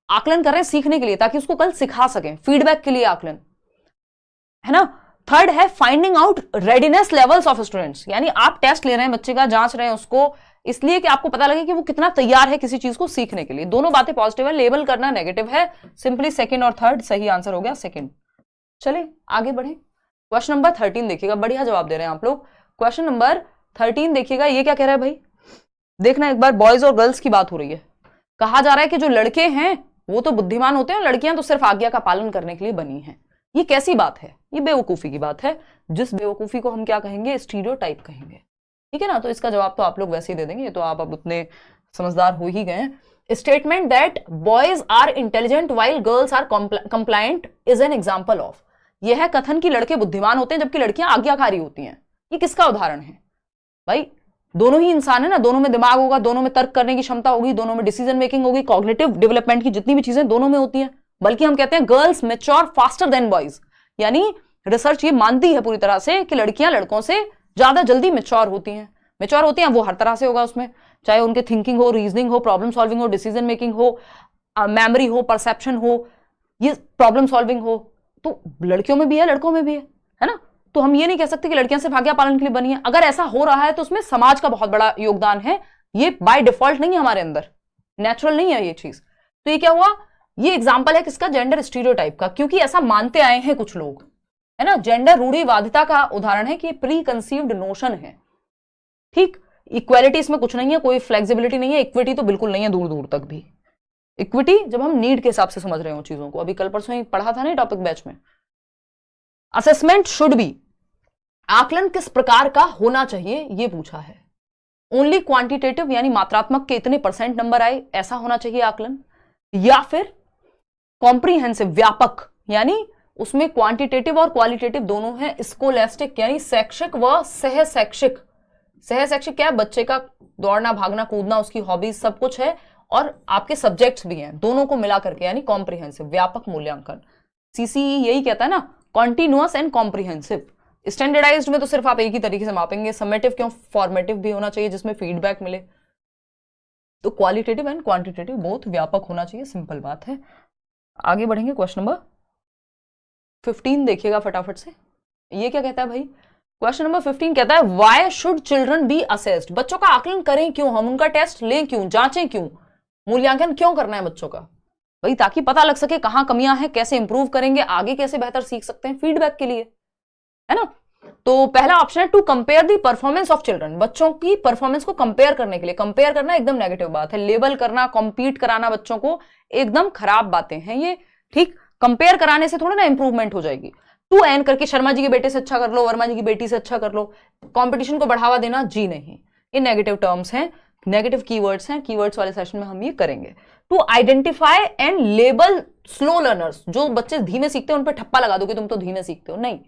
आकलन कर रहे हैं सीखने के लिए, ताकि उसको कल सिखा सकें, फीडबैक के लिए आकलन, है ना। थर्ड है finding out readiness levels of students, यानी आप टेस्ट ले रहे हैं बच्चे का, जांच रहे हैं उसको, इसलिए कि आपको पता लगे कि वो कितना तैयार है किसी चीज को सीखने के लिए। दोनों बातें पॉजिटिव है, लेबल करना नेगेटिव है। सिंपली सेकंड और थर्ड सही आंसर हो गया, सेकंड। चलिए आगे बढ़े। क्वेश्चन नंबर 13 देखिएगा, बढ़िया जवाब दे रहे हैं आप लोग। क्वेश्चन नंबर 13 देखिएगा, ये क्या कह रहा है भाई, देखना एक बार, बॉयज और गर्ल्स की बात हो रही है। कहा जा रहा है कि जो लड़के हैं वो तो बुद्धिमान होते हैं, लड़कियां तो सिर्फ आज्ञा का पालन करने के लिए बनी हैं। ये कैसी बात है, ये बेवकूफी की बात है, जिस बेवकूफी को हम क्या कहेंगे, स्टीरियोटाइप कहेंगे, ठीक है ना। तो इसका जवाब तो आप लोग वैसे ही दे देंगे, ये तो आप अब उतने समझदार हो ही गए। Statement that boys are intelligent while girls are compliant is an example of, यह है कथन कि लड़के बुद्धिमान होते हैं जबकि लड़कियां आज्ञाकारी होती हैं। ये किसका उदाहरण है भाई, दोनों ही इंसान है ना, दोनों में दिमाग होगा, दोनों में तर्क करने की क्षमता होगी, दोनों में डिसीजन मेकिंग होगी, कॉग्निटिव डेवलपमेंट की जितनी भी चीजें दोनों में होती हैं। बल्कि हम कहते हैं girls mature faster than boys, यानी रिसर्च ये मानती है पूरी तरह से कि लड़कियां लड़कों से ज्यादा जल्दी मैच्योर होती हैं। मैच्योर होती हैं वो हर तरह से होगा उसमें, चाहे उनके थिंकिंग हो, रीजनिंग हो, प्रॉब्लम सॉल्विंग हो, डिसीजन मेकिंग हो, मेमोरी हो, परसेप्शन हो, ये प्रॉब्लम सॉल्विंग हो, तो लड़कियों में भी है लड़कों में भी है ना। तो हम ये नहीं कह सकते कि लड़कियां सिर्फ आज्ञा पालन के लिए बनी है। अगर ऐसा हो रहा है तो उसमें समाज का बहुत बड़ा योगदान है, ये बाय डिफॉल्ट नहीं है हमारे अंदर, नेचुरल नहीं है ये चीज। तो ये क्या हुआ, ये एग्जाम्पल है किसका, जेंडर स्टीरियोटाइप का, क्योंकि ऐसा मानते आए हैं कुछ लोग, है ना। जेंडर रूढ़िवादिता का उदाहरण है कि प्री कंसीव्ड नोशन है, ठीक। इक्वालिटी इसमें कुछ नहीं है, कोई फ्लेक्सिबिलिटी नहीं है, इक्विटी तो बिल्कुल नहीं है दूर दूर तक भी। इक्विटी जब हम नीड के हिसाब से समझ रहे हो चीजों को, अभी कल परसों ही पढ़ा था ना टॉपिक बैच में। असेसमेंट शुड बी, आकलन किस प्रकार का होना चाहिए ये पूछा है। ओनली क्वांटिटेटिव, यानी मात्रात्मक के इतने % नंबर आए ऐसा होना चाहिए आकलन, या फिर कॉम्प्रीहेंसिव, व्यापक, यानी उसमें क्वांटिटेटिव और क्वालिटेटिव दोनों हैं। स्कोलैस्टिक यानी शैक्षिक व सह शैक्षिक। सह शैक्षिक क्या है, बच्चे का दौड़ना भागना कूदना, उसकी हॉबीज सब कुछ है, और आपके सब्जेक्ट्स भी हैं, दोनों को मिला करके, यानी कॉम्प्रीहेंसिव, व्यापक मूल्यांकन। सीसीई यही कहता है ना, कॉन्टिन्यूअस एंड कॉम्प्रीहेंसिव। स्टैंडर्डाइज्ड में तो सिर्फ आप एक ही तरीके से मापेंगे, समेटिव क्यों, फॉर्मेटिव भी होना चाहिए जिसमें फीडबैक मिले। तो क्वालिटेटिव एंड क्वांटिटेटिव बोथ व्यापक होना चाहिए, सिंपल बात है। आगे बढ़ेंगे, क्वेश्चन नंबर 15 देखिएगा फटाफट से। ये क्या कहता है भाई, क्वेश्चन नंबर 15 कहता है why should children B assessed, बच्चों का आकलन करें क्यों, हम उनका टेस्ट लें क्यों, जांचें क्यों, मूल्यांकन क्यों करना है बच्चों का भाई, ताकि पता लग सके कहां कमियां हैं, कैसे इंप्रूव करेंगे, आगे कैसे बेहतर सीख सकते हैं, फीडबैक के लिए, है ना। तो पहला ऑप्शन है to compare the performance of children, बच्चों की परफॉर्मेंस को कंपेयर करने के लिए। कंपेयर करना एकदम नेगेटिव बात है, लेबल करना, कॉम्पीट कराना बच्चों को एकदम खराब बातें हैं ये, ठीक। कंपेयर कराने से थोड़ा ना इंप्रूवमेंट हो जाएगी। टू एन करके शर्मा जी के बेटे से अच्छा कर लो, वर्मा जी की बेटी से अच्छा कर लो, कंपटीशन को बढ़ावा देना, जी नहीं, ये नेगेटिव टर्म्स हैं, नेगेटिव कीवर्ड्स हैं, कीवर्ड्स वाले सेशन में हम ये करेंगे। To identify and label slow learners, जो बच्चे धीमे सीखते हैं उन पर ठप्पा लगा दो कि तुम तो धीमे सीखते हो, नहीं,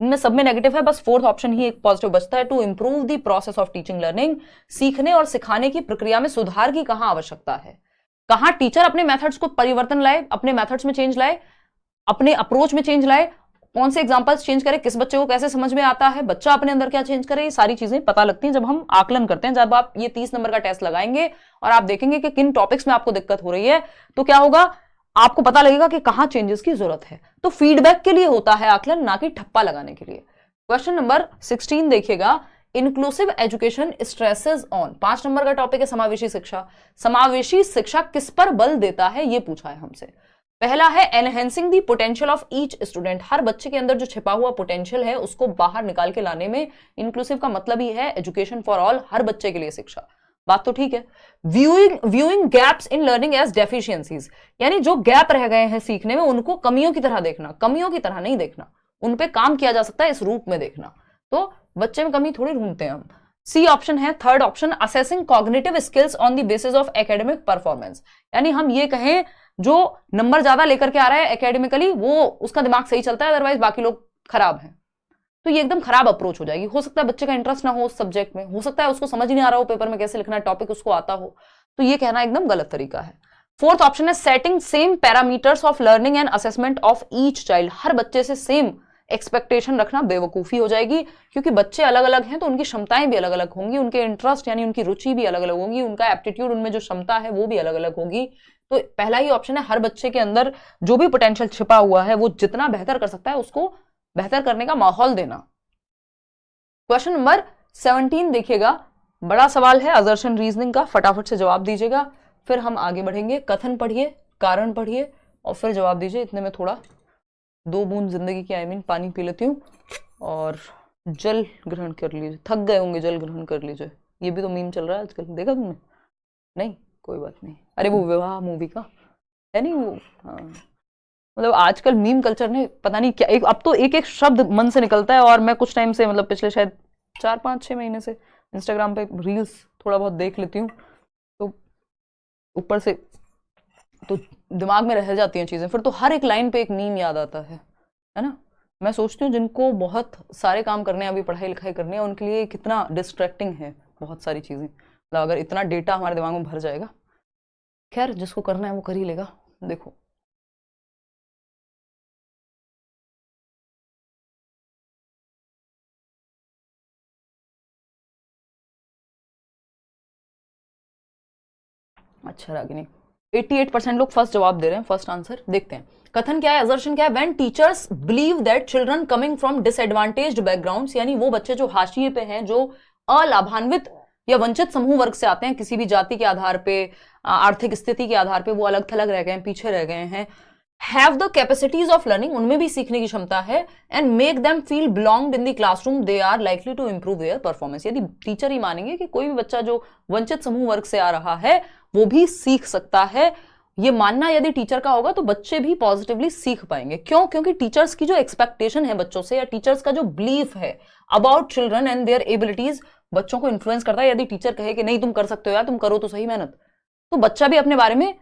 इनमें सब में नेगेटिव है, बस फोर्थ ऑप्शन ही एक पॉजिटिव बचता है। To improve the process of teaching learning, सीखने और सिखाने की प्रक्रिया में सुधार की कहां आवश्यकता है, कहां टीचर अपने मेथड्स को परिवर्तन लाए, अपने मेथड्स में चेंज लाए, अपने अप्रोच में चेंज लाए, कौन से एग्जांपल्स चेंज करे, किस बच्चे को कैसे समझ में आता है, बच्चा अपने अंदर क्या चेंज करे, ये सारी चीजें पता लगती हैं जब हम आकलन करते हैं। जब आप ये 30 नंबर का टेस्ट लगाएंगे और आप देखेंगे कि किन टॉपिक्स में आपको दिक्कत हो रही है, तो क्या होगा, आपको पता लगेगा कि कहां चेंजेस की जरूरत है। तो फीडबैक के लिए होता है आकलन, ना कि ठप्पा लगाने के लिए। क्वेश्चन नंबर 16 देखिएगा, inclusive education stresses on, 5 number का टॉपिक है समावेशी शिक्षा। समावेशी शिक्षा किस पर बल देता है, यह पूछा है हमसे। पहला है enhancing the potential of each student, हर बच्चे के अंदर जो छिपा हुआ पोटेंशियल है उसको बाहर निकाल के लाने में इंक्लूसिव का मतलब ही है एजुकेशन फॉर ऑल, हर बच्चे के लिए शिक्षा, बात तो ठीक है। Viewing gaps in learning as deficiencies, यानी जो गैप रह गए हैं सीखने में उनको कमियों की तरह देखना, कमियों की तरह नहीं देखना, उन पे काम किया जा सकता है इस रूप में देखना, तो बच्चे में कमी थोड़ी ढूंढते हैं हम। सी ऑप्शन है third option, assessing cognitive skills on the basis of academic performance, यानी हम ये कहें जो नंबर ज्यादा लेकर के आ रहा है एकेडमिकली वो उसका दिमाग सही चलता है, अदरवाइज बाकी लोग खराब हैं, तो ये एकदम खराब अप्रोच हो जाएगी। हो सकता है बच्चे का इंटरेस्ट ना हो उस सब्जेक्ट में, हो सकता है उसको समझ ही नहीं आ रहा हो पेपर में कैसे लिखना है, टॉपिक उसको आता हो, तो ये कहना एकदम गलत तरीका है। फोर्थ ऑप्शन है setting same parameters of learning and assessment of each child, हर बच्चे से सेम एक्सपेक्टेशन रखना बेवकूफी हो जाएगी, क्योंकि बच्चे अलग अलग हैं तो उनकी क्षमताएं भी अलग अलग होंगी, उनके इंटरेस्ट यानी उनकी रुचि भी अलग अलग होगी, उनका एप्टीट्यूड, उनमें जो क्षमता है वो भी अलग अलग होगी। तो पहला ही ऑप्शन है हर बच्चे के अंदर जो भी पोटेंशियल छिपा हुआ है वो जितना बेहतर कर सकता है उसको बेहतर करने का माहौल देना। क्वेश्चन नंबर 17 देखिएगा, बड़ा सवाल है असर्शन रीजनिंग का, फटाफट से जवाब दीजिएगा, फिर हम आगे बढ़ेंगे। कथन पढ़िए, कारण पढ़िए और फिर जवाब दीजिए। इतने में थोड़ा 2 बूंद जिंदगी की पानी पी लेती हूँ और जल ग्रहण कर लीजिए, थक गए होंगे, जल ग्रहण कर लीजिए। ये भी तो मीम चल रहा है आजकल, देखा तुमने? नहीं, कोई बात नहीं। अरे वो विवाह मूवी का है नहीं वो, हाँ, मतलब आजकल मीम कल्चर ने पता नहीं क्या, अब तो एक एक शब्द मन से निकलता है। और मैं कुछ टाइम से, मतलब पिछले शायद 4-5-6 महीने से इंस्टाग्राम पे रील्स थोड़ा बहुत देख लेती हूँ, तो ऊपर से तो दिमाग में रह जाती हैं चीजें, फिर तो हर एक लाइन पे एक मीम याद आता है ना। मैं सोचती हूँ जिनको बहुत सारे काम करने हैं, अभी पढ़ाई लिखाई करनी है, उनके लिए कितना डिस्ट्रैक्टिंग है बहुत सारी चीजें, मतलब अगर इतना डेटा हमारे दिमाग में भर जाएगा। खैर जिसको करना है वो कर ही लेगा। देखो अच्छा रागिनी, 88% लोग फर्स्ट जवाब दे रहे हैं, फर्स्ट आंसर। देखते हैं कथन क्या है, असर्शन क्या है। When teachers believe that children coming from disadvantaged backgrounds, यानी वो बच्चे जो हाशिए पे हैं, जो अलाभान्वित या वंचित समूह वर्ग से आते हैं, किसी भी जाति के आधार पे, आर्थिक स्थिति के आधार पे वो अलग थलग रह गए हैं, पीछे रह गए हैं, have the capacities of learning, उनमें भी सीखने की क्षमता है, and make them feel belonged in the classroom, they are likely to improve their performance. यदि टीचर ही मानेंगे कि कोई भी बच्चा जो वंचित समूह वर्ग से आ रहा है वो भी सीख सकता है, ये मानना यदि टीचर का होगा तो बच्चे भी पॉजिटिवली सीख पाएंगे। क्यों? क्योंकि टीचर्स की जो एक्सपेक्टेशन है बच्चों से, या टीचर्स का जो बिलीफ है about children and there abilities, बच्चों को इन्फ्लुएंस करता है। यदि टीचर कहे कि नहीं तुम कर सकते हो यार, तुम करो तो सही मेहनत, तो बच्चा भी अपने बारे में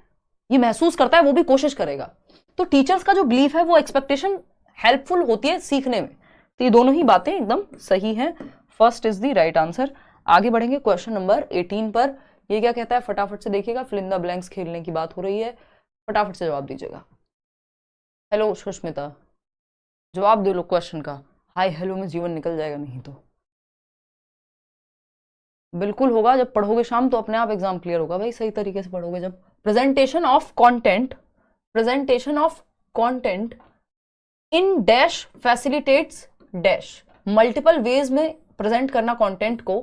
ये महसूस करता है, वो भी कोशिश करेगा। तो टीचर्स का जो बिलीफ है, वो एक्सपेक्टेशन हेल्पफुल होती है सीखने में। तो ये दोनों ही बातें एकदम सही हैं, first is the right answer. आगे बढ़ेंगे क्वेश्चन नंबर 18 पर। ये क्या कहता है, फटाफट से देखिएगा, फिल इन द ब्लैंक्स खेलने की बात हो रही है, फटाफट से जवाब दीजिएगा। हेलो सुष्मिता, जवाब दे लो क्वेश्चन का। हाय हेलो में जीवन निकल जाएगा, नहीं तो बिल्कुल होगा। जब पढ़ोगे शाम तो अपने आप एग्जाम क्लियर होगा भाई, सही तरीके से पढ़ोगे जब। Presentation of content in dash facilitates dash, multiple ways में प्रेजेंट करना कंटेंट को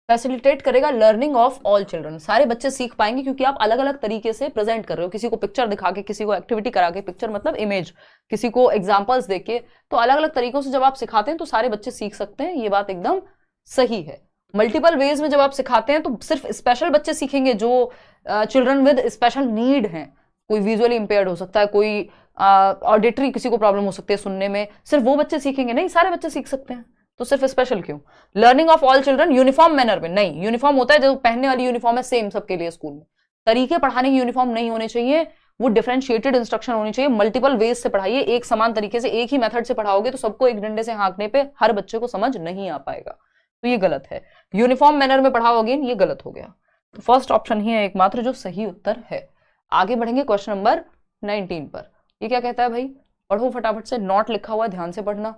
फैसिलिटेट करेगा लर्निंग ऑफ ऑल चिल्ड्रन। सारे बच्चे सीख पाएंगे क्योंकि आप अलग अलग तरीके से प्रेजेंट कर रहे हो, किसी को पिक्चर दिखा के, किसी को एक्टिविटी करा के, पिक्चर मतलब इमेज, किसी को एग्जांपल्स देके, तो अलग अलग तरीकों से जब आप सिखाते हैं तो सारे बच्चे सीख सकते हैं, ये बात एकदम सही है। मल्टीपल वेज में जब आप सिखाते हैं तो सिर्फ स्पेशल बच्चे सीखेंगे, जो चिल्ड्रन विद स्पेशल नीड हैं, कोई विजुअली इंपेयर्ड हो सकता है, कोई ऑडिटरी किसी को प्रॉब्लम हो सकती है सुनने में, सिर्फ वो बच्चे सीखेंगे नहीं, सारे बच्चे सीख सकते हैं, तो सिर्फ स्पेशल क्यों? Learning of all children uniform manner में नहीं, यूनिफॉर्म होता है जो पहनने वाली यूनिफॉर्म है सेम सबके लिए स्कूल में, तरीके पढ़ाने की यूनिफॉर्म नहीं होने चाहिए, वो डिफरेंशिएटेड इंस्ट्रक्शन होनी चाहिए, मल्टीपल वेज से पढ़ाइए, एक समान तरीके से एक ही मेथड से पढ़ाओगे तो सबको एक डंडे से हाँकने पे हर बच्चे को समझ नहीं आ पाएगा, तो ये गलत है। यूनिफॉर्म मैनर में पढ़ाओ अगेन, ये गलत हो गया। तो फर्स्ट ऑप्शन ही है एकमात्र जो सही उत्तर है। आगे बढ़ेंगे क्वेश्चन नंबर 19 पर। ये क्या कहता है भाई, पढ़ो फटाफट से, नोट लिखा हुआ है, ध्यान से पढ़ना।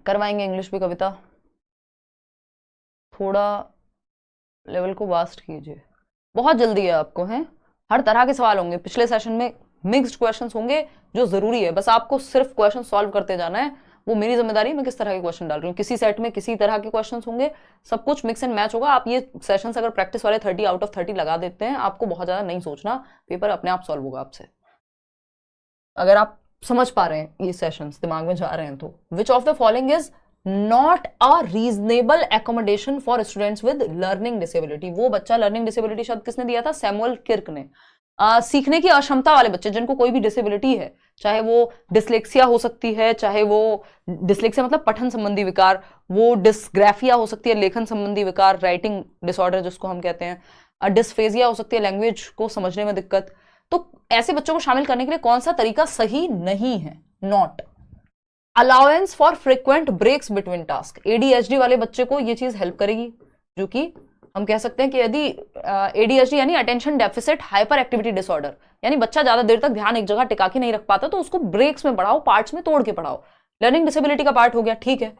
करवाएंगे इंग्लिश भी कविता, थोड़ा लेवल को वास्ट कीजिए, बहुत जल्दी है आपको, है हर तरह के सवाल होंगे, पिछले सेशन में मिक्स्ड क्वेश्चंस होंगे जो जरूरी है, बस आपको सिर्फ क्वेश्चन सॉल्व करते जाना है, वो मेरी जिम्मेदारी है मैं किस तरह के क्वेश्चन डाल रही हूँ। किसी सेट में किसी तरह के क्वेश्चन होंगे, सब कुछ मिक्स एंड मैच होगा। आप ये सेशंस अगर प्रैक्टिस वाले 30 आउट ऑफ 30 लगा देते हैं, आपको बहुत ज्यादा नहीं सोचना, पेपर अपने आप सॉल्व होगा आपसे, अगर आप समझ पा रहे हैं ये सेशंस दिमाग में जा रहे हैं तो। Which of the following is not a reasonable accommodation for students with learning disability? वो बच्चा, लर्निंग डिसेबिलिटी शब्द किसने दिया था? सैमुअल किर्क ने। सीखने की अक्षमता वाले बच्चे जिनको कोई भी डिसेबिलिटी है, चाहे वो डिसलेक्सिया हो सकती है, चाहे वो डिसलेक्सिया मतलब पठन संबंधी विकार, वो डिस्ग्राफिया हो सकती है लेखन संबंधी विकार, राइटिंग डिसऑर्डर जिसको हम कहते हैं, डिस्फेजिया हो सकती है लैंग्वेज को समझने में दिक्कत, तो ऐसे बच्चों को शामिल करने के लिए कौन सा तरीका सही नहीं है? Not allowance for frequent breaks between task, ADHD वाले बच्चे को ये चीज हेल्प करेगी, जो कि हम कह सकते हैं कि यदि एडीएचडी यानी attention deficit hyper activity disorder, यानी बच्चा ज्यादा देर तक ध्यान एक जगह टिका के नहीं रख पाता, तो उसको ब्रेक्स में पढ़ाओ, पार्ट्स में तोड़ के पढ़ाओ, लर्निंग डिसेबिलिटी का पार्ट हो गया, ठीक है।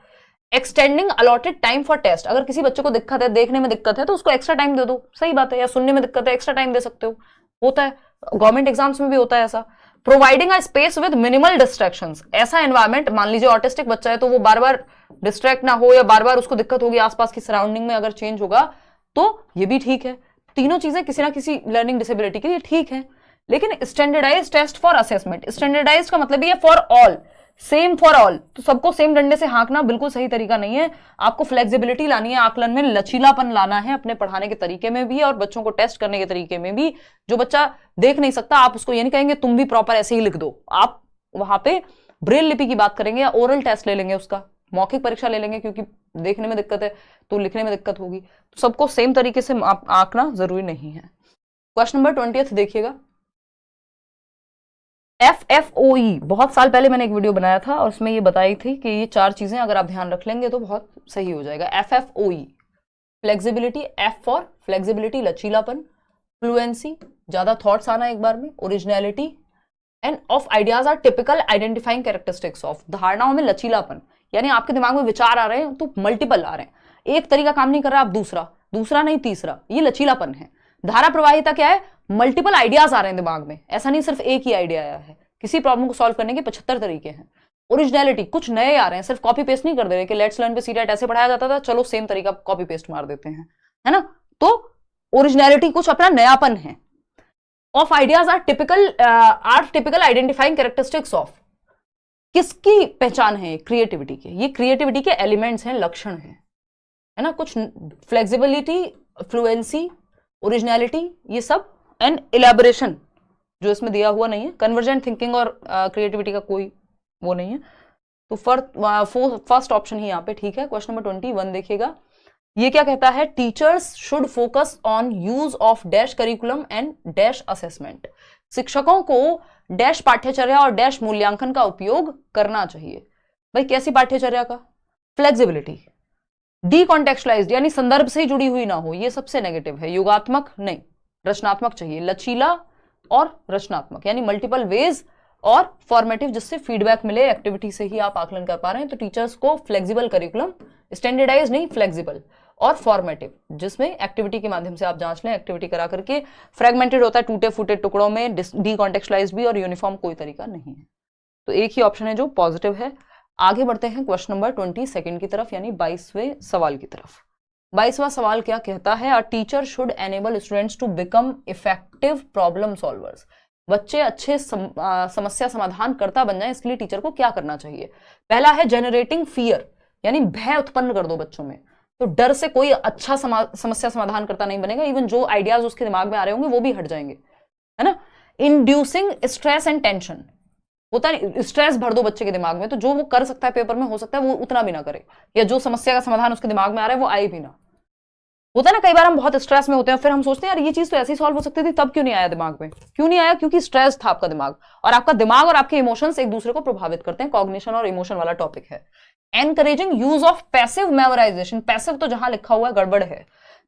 Extending allotted time for test, अगर किसी बच्चे को दिक्कत है, देखने में दिक्कत है, तो उसको एक्स्ट्रा टाइम दे दो, सही बात है, या सुनने में दिक्कत है, एक्स्ट्रा टाइम दे सकते हो, होता है, गवर्नमेंट एग्जाम्स में भी होता है ऐसा। Providing a space with minimal distractions, ऐसा एनवायरमेंट, मान लीजिए ऑटिस्टिक बच्चा है तो वो बार बार डिस्ट्रैक्ट ना हो, या बार बार उसको दिक्कत होगी आसपास की सराउंडिंग में अगर चेंज होगा, तो ये भी ठीक है। तीनों चीजें किसी ना किसी लर्निंग डिसेबिलिटी के लिए ठीक है। लेकिन standardise test for assessment, standardise का मतलब ये for all, same for all, तो सबको सेम डंडे से हाँकना बिल्कुल सही तरीका नहीं है। आपको फ्लेक्सिबिलिटी लानी है, आकलन में लचीलापन लाना है, अपने पढ़ाने के तरीके में भी और बच्चों को टेस्ट करने के तरीके में भी। जो बच्चा देख नहीं सकता, आप उसको ये नहीं कहेंगे तुम भी प्रॉपर ऐसे ही लिख दो, आप वहां पे ब्रेल लिपि की बात करेंगे या ओरल टेस्ट ले लेंगे, उसका मौखिक परीक्षा ले लेंगे, क्योंकि देखने में दिक्कत है तो लिखने में दिक्कत होगी, तो सबको सेम तरीके से आंकना जरूरी नहीं है। क्वेश्चन नंबर 20 देखिएगा, FFOE, बहुत साल पहले मैंने एक वीडियो बनाया था और उसमें ये बताई थी कि ये 4 चीजें अगर आप ध्यान रख लेंगे तो बहुत सही हो जाएगा। FFOE, flexibility, F for flexibility लचीलापन, फ्लुएंसी ज्यादा थॉट्स आना एक बार में, originality and of ideas are typical identifying characteristics of, धारणाओं में लचीलापन, यानी आपके दिमाग में विचार आ रहे हैं तो मल्टीपल आ रहे हैं, एक तरीका काम नहीं कर रहा, आप दूसरा नहीं तीसरा, ये लचीलापन है। धारा प्रवाहिता क्या है? मल्टीपल आइडियाज आ रहे हैं दिमाग में, ऐसा नहीं सिर्फ एक ही आइडिया आया है, किसी प्रॉब्लम को सॉल्व करने के 75 तरीके हैं। ओरिजिनलिटी, कुछ नए आ रहे हैं, सिर्फ कॉपी पेस्ट नहीं कर दे रहे कि लेट्स लर्न पे सीटेट ऐसे पढ़ाया जाता था, चलो सेम तरीका कॉपी पेस्ट मार देते हैं, है ना, तो ओरिजिनलिटी कुछ अपना नयापन है। Of ideas are typical identifying characteristics of, किसकी पहचान है? क्रिएटिविटी के, ये क्रिएटिविटी के एलिमेंट्स हैं, लक्षण है ना, कुछ फ्लेक्सिबिलिटी, फ्लुएंसी, ओरिजिनलिटी, ये सब, एंड इलेबोरेशन जो इसमें दिया हुआ नहीं है, कन्वर्जेंट थिंकिंग और क्रिएटिविटी का कोई वो नहीं है, तो फर्स्ट ऑप्शन ही यहाँ पे ठीक है। क्वेश्चन नंबर 21 देखिएगा, ये क्या कहता है? Teachers should focus on use of dash curriculum and dash assessment, शिक्षकों को डैश पाठ्यचर्या और डैश मूल्यांकन का उपयोग करना चाहिए। भाई कैसी पाठ्यचर्या का? फ्लेक्सिबिलिटी, डीकॉन्टेक्चुअलाइज्ड यानी संदर्भ से ही जुड़ी हुई ना हो, ये सबसे नेगेटिव है, युगात्मक नहीं, रचनात्मक चाहिए, लचीला और रचनात्मक यानी मल्टीपल वेज और फॉर्मेटिव, जिससे फीडबैक मिले, एक्टिविटी से ही आप आकलन कर पा रहे हैं। तो टीचर्स को फ्लेक्सिबल करिकुलम, स्टैंडर्डाइज नहीं फ्लेक्सिबल, और फॉर्मेटिव जिसमें एक्टिविटी के माध्यम से आप जांच लें, एक्टिविटी करा करके। फ्रेगमेंटेड होता है, टूटे फूटे टुकड़ों में, डीकॉन्टेक्चुअलाइज्ड भी, और यूनिफॉर्म कोई तरीका नहीं है, तो एक ही ऑप्शन है जो पॉजिटिव है। आगे बढ़ते हैं क्वेश्चन नंबर 22 की तरफ, यानी 22वें सवाल की तरफ। 22वां सवाल क्या कहता है? A teacher should enable students to become effective problem solvers, बच्चे अच्छे समस्या समाधान करता बन जाए, इसके लिए टीचर को क्या करना चाहिए? पहला है जनरेटिंग फियर, यानी भय उत्पन्न कर दो बच्चों में, तो डर से कोई अच्छा समस्या समाधान करता नहीं बनेगा, इवन जो आइडियाज उसके दिमाग में आ रहे होंगे वो भी हट जाएंगे। है ना। इंड्यूसिंग स्ट्रेस एंड टेंशन, होता है स्ट्रेस भर दो बच्चे के दिमाग में, तो जो वो कर सकता है पेपर में, हो सकता है वो उतना भी ना करे, या जो समस्या का समाधान उसके दिमाग में आ रहा है वो आए भी ना। होता है ना, कई बार हम बहुत स्ट्रेस में होते हैं, फिर हम सोचते हैं यार ये चीज तो ऐसी सॉल्व हो सकती थी, तब क्यों नहीं आया दिमाग में? क्यों नहीं आया? क्योंकि स्ट्रेस था आपका दिमाग, और आपका दिमाग और आपके इमोशंस एक दूसरे को प्रभावित करते हैं। कॉग्निशन और इमोशन वाला टॉपिक है। Encouraging use of passive memorisation, passive तो जहां लिखा हुआ है गड़बड़ है।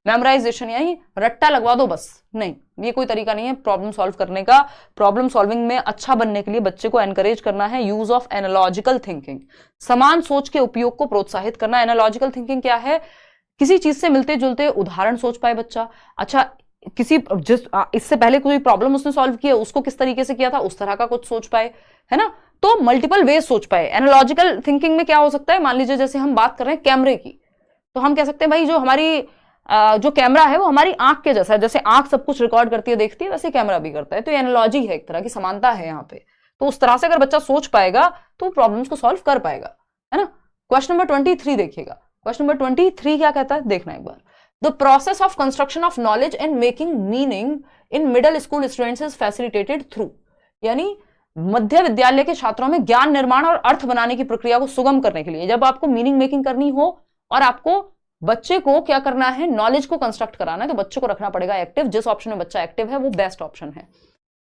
मेमोराइजेशन यानी रट्टा लगवा दो बस, नहीं, ये कोई तरीका नहीं है प्रॉब्लम सॉल्व करने का। प्रॉब्लम सॉल्विंग में अच्छा बनने के लिए बच्चे को एनकरेज करना है यूज ऑफ एनालॉजिकल थिंकिंग, समान सोच के उपयोग को प्रोत्साहित करना। एनालॉजिकल थिंकिंग क्या है? किसी चीज से मिलते जुलते उदाहरण सोच पाए बच्चा। अच्छा, किसी जिस इससे पहले कोई प्रॉब्लम उसने सॉल्व किया, उसको किस तरीके से किया था, उस तरह का कुछ सोच पाए, है ना। तो मल्टीपल वेज सोच पाए। एनालॉजिकल थिंकिंग में क्या हो सकता है, मान लीजिए जैसे हम बात कर रहे हैं कैमरे की, तो हम कह सकते हैं भाई जो हमारी जो कैमरा है वो हमारी आंख के जैसा है, जैसे आंख सब कुछ रिकॉर्ड करती है, देखती है, वैसे कैमरा भी करता है। तो एनालॉजी है, एक तरह की समानता है यहाँ पे। तो उस तरह से अगर बच्चा सोच पाएगा तो प्रॉब्लम्स को सॉल्व कर पाएगा, है ना। क्वेश्चन नंबर 23 देखिएगा। क्वेश्चन नंबर 23 क्या कहता है, देखना एक बार। The process of construction of knowledge and making meaning in middle school students is facilitated through, यानी मध्य विद्यालय के छात्रों में ज्ञान निर्माण और अर्थ बनाने की प्रक्रिया को सुगम करने के लिए, जब आपको मीनिंग मेकिंग करनी हो और आपको बच्चे को क्या करना है, नॉलेज को कंस्ट्रक्ट कराना है, तो बच्चे को रखना पड़ेगा एक्टिव। जिस ऑप्शन में बच्चा एक्टिव है वो बेस्ट ऑप्शन है।